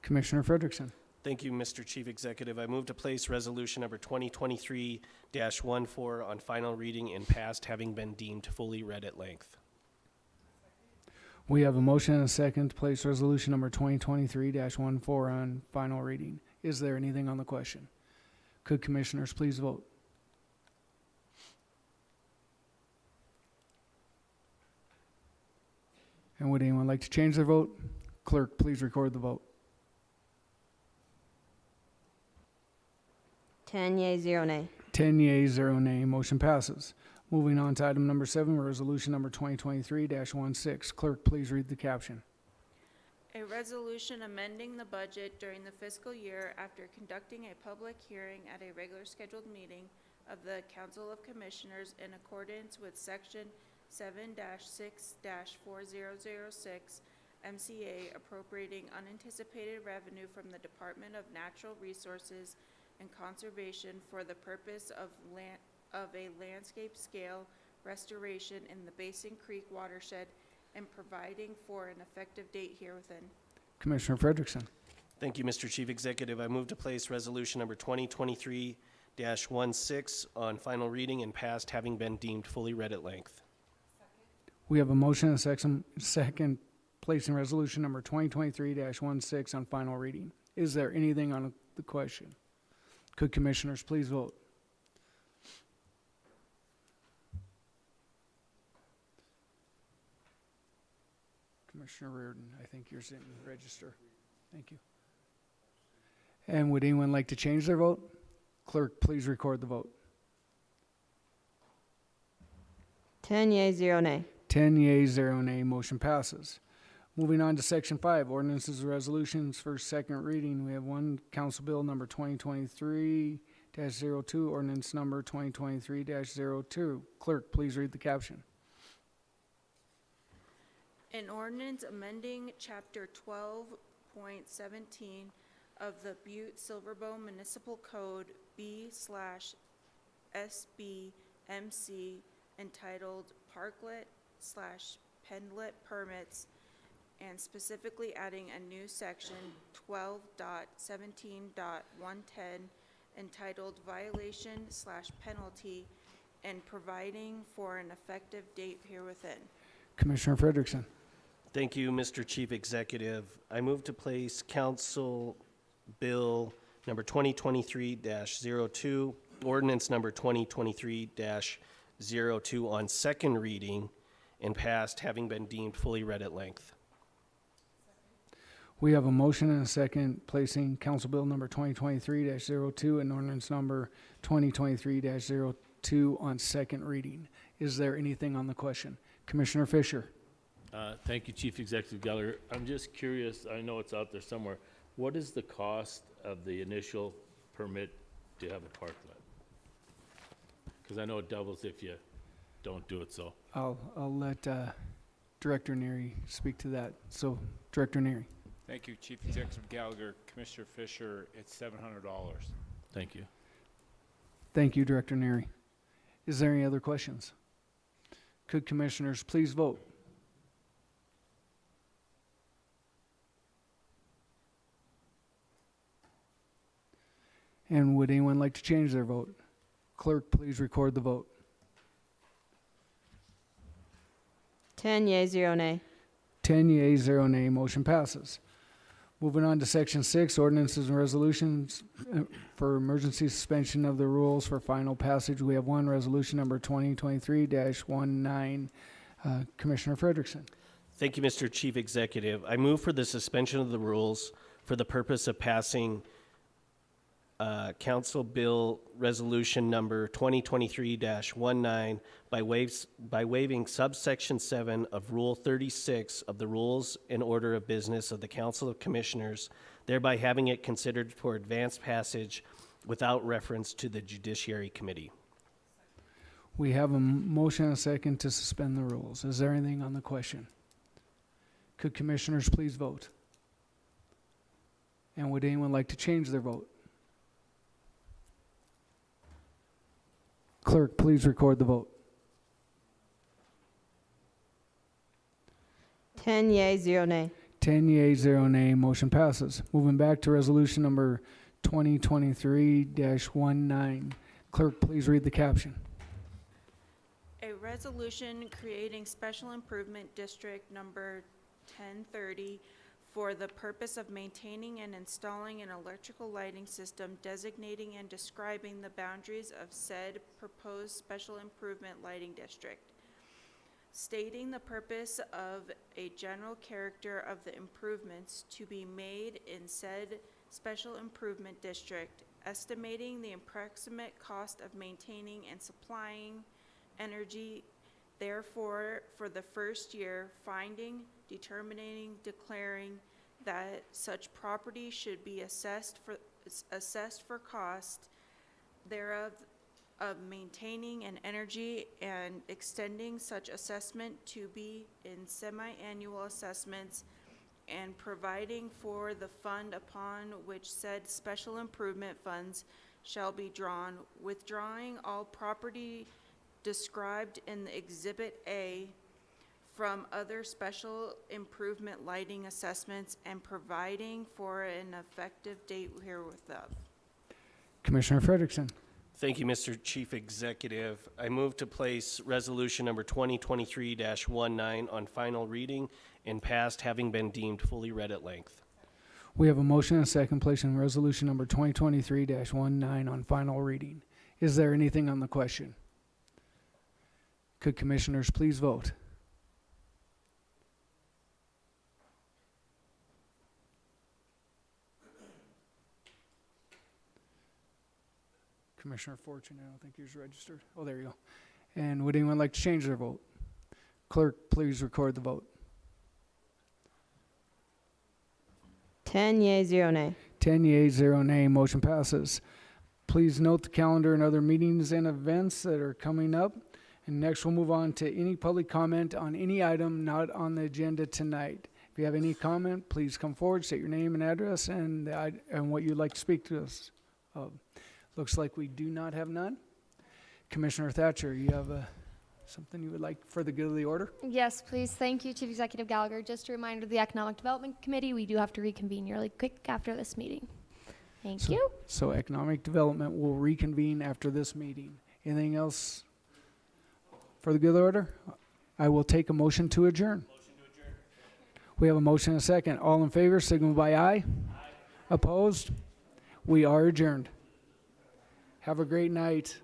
Commissioner Frederickson. Thank you, Mr. Chief Executive. I move to place resolution number 2023-14 on final reading and passed, having been deemed fully read at length. We have a motion and a second to place resolution number 2023-14 on final reading. Is there anything on the question? Could commissioners please vote? And would anyone like to change their vote? Clerk, please record the vote. 10 yea, 0 nay. 10 yeas, 0 nay. Motion passes. Moving on to item number 7, resolution number 2023-16. Clerk, please read the caption. A resolution amending the budget during the fiscal year after conducting a public hearing at a regular scheduled meeting of the Council of Commissioners in accordance with Section 7-6-4006 MCA appropriating unanticipated revenue from the Department of Natural Resources and Conservation for the purpose of a landscape scale restoration in the Basin Creek watershed and providing for an effective date herewithin. Commissioner Frederickson. Thank you, Mr. Chief Executive. I move to place resolution number 2023-16 on final reading and passed, having been deemed fully read at length. We have a motion and a second placing resolution number 2023-16 on final reading. Is there anything on the question? Could commissioners please vote? Commissioner Reardon, I think you're sitting register. Thank you. And would anyone like to change their vote? Clerk, please record the vote. 10 yea, 0 nay. 10 yeas, 0 nay. Motion passes. Moving on to Section 5, ordinances and resolutions for second reading. We have one Council Bill number 2023-02, ordinance number 2023-02. Clerk, please read the caption. An ordinance amending Chapter 12.17 of the Butte-Silver Municipal Code B/SBMC entitled Parklet/Pendlet Permits and specifically adding a new section 12.17.110 entitled Violation/Penalty and providing for an effective date herewithin. Commissioner Frederickson. Thank you, Mr. Chief Executive. I move to place Council Bill number 2023-02, ordinance number 2023-02 on second reading and passed, having been deemed fully read at length. We have a motion and a second placing Council Bill number 2023-02 and ordinance number 2023-02 on second reading. Is there anything on the question? Commissioner Fisher. Thank you, Chief Executive Gallagher. I'm just curious, I know it's out there somewhere, what is the cost of the initial permit to have a parklet? Because I know it doubles if you don't do it, so. I'll let Director Neary speak to that. So, Director Neary. Thank you, Chief Executive Gallagher. Commissioner Fisher, it's $700. Thank you. Thank you, Director Neary. Is there any other questions? Could commissioners please vote? And would anyone like to change their vote? Clerk, please record the vote. 10 yea, 0 nay. 10 yeas, 0 nay. Motion passes. Moving on to Section 6, ordinances and resolutions for emergency suspension of the rules for final passage. We have one resolution number 2023-19. Commissioner Frederickson. Thank you, Mr. Chief Executive. I move for the suspension of the rules for the purpose of passing Council Bill Resolution Number 2023-19 by waiving subsection 7 of Rule 36 of the Rules and Order of Business of the Council of Commissioners, thereby having it considered for advanced passage without reference to the Judiciary Committee. We have a motion and a second to suspend the rules. Is there anything on the question? Could commissioners please vote? And would anyone like to change their vote? Clerk, please record the vote. 10 yea, 0 nay. 10 yea, 0 nay, motion passes. Moving back to resolution number 2023-19. Clerk, please read the caption. A resolution creating Special Improvement District Number 1030 for the purpose of maintaining and installing an electrical lighting system, designating and describing the boundaries of said proposed special improvement lighting district, stating the purpose of a general character of the improvements to be made in said special improvement district, estimating the approximate cost of maintaining and supplying energy therefore for the first year, finding, determining, declaring that such property should be assessed for cost thereof of maintaining an energy, and extending such assessment to be in semi-annual assessments, and providing for the fund upon which said special improvement funds shall be drawn, withdrawing all property described in the Exhibit A from other special improvement lighting assessments, and providing for an effective date herewith. Commissioner Frederickson. Thank you, Mr. Chief Executive. I move to place resolution number 2023-19 on final reading and passed, having been deemed fully read at length. We have a motion and a second placing resolution number 2023-19 on final reading. Is there anything on the question? Could commissioners please vote? Commissioner Fortune, I don't think he's registered. Oh, there you go. And would anyone like to change their vote? Clerk, please record the vote. 10 yea, 0 nay. 10 yea, 0 nay, motion passes. Please note the calendar and other meetings and events that are coming up. And next we'll move on to any public comment on any item not on the agenda tonight. If you have any comment, please come forward, state your name and address and what you'd like to speak to us of. Looks like we do not have none. Commissioner Thatcher, you have something you would like for the good of the order? Yes, please. Thank you, Chief Executive Gallagher. Just a reminder to the Economic Development Committee, we do have to reconvene really quick after this meeting. Thank you. So Economic Development will reconvene after this meeting. Anything else for the good of the order? I will take a motion to adjourn. We have a motion and a second. All in favor, signal by aye. Opposed? We are adjourned. Have a great night.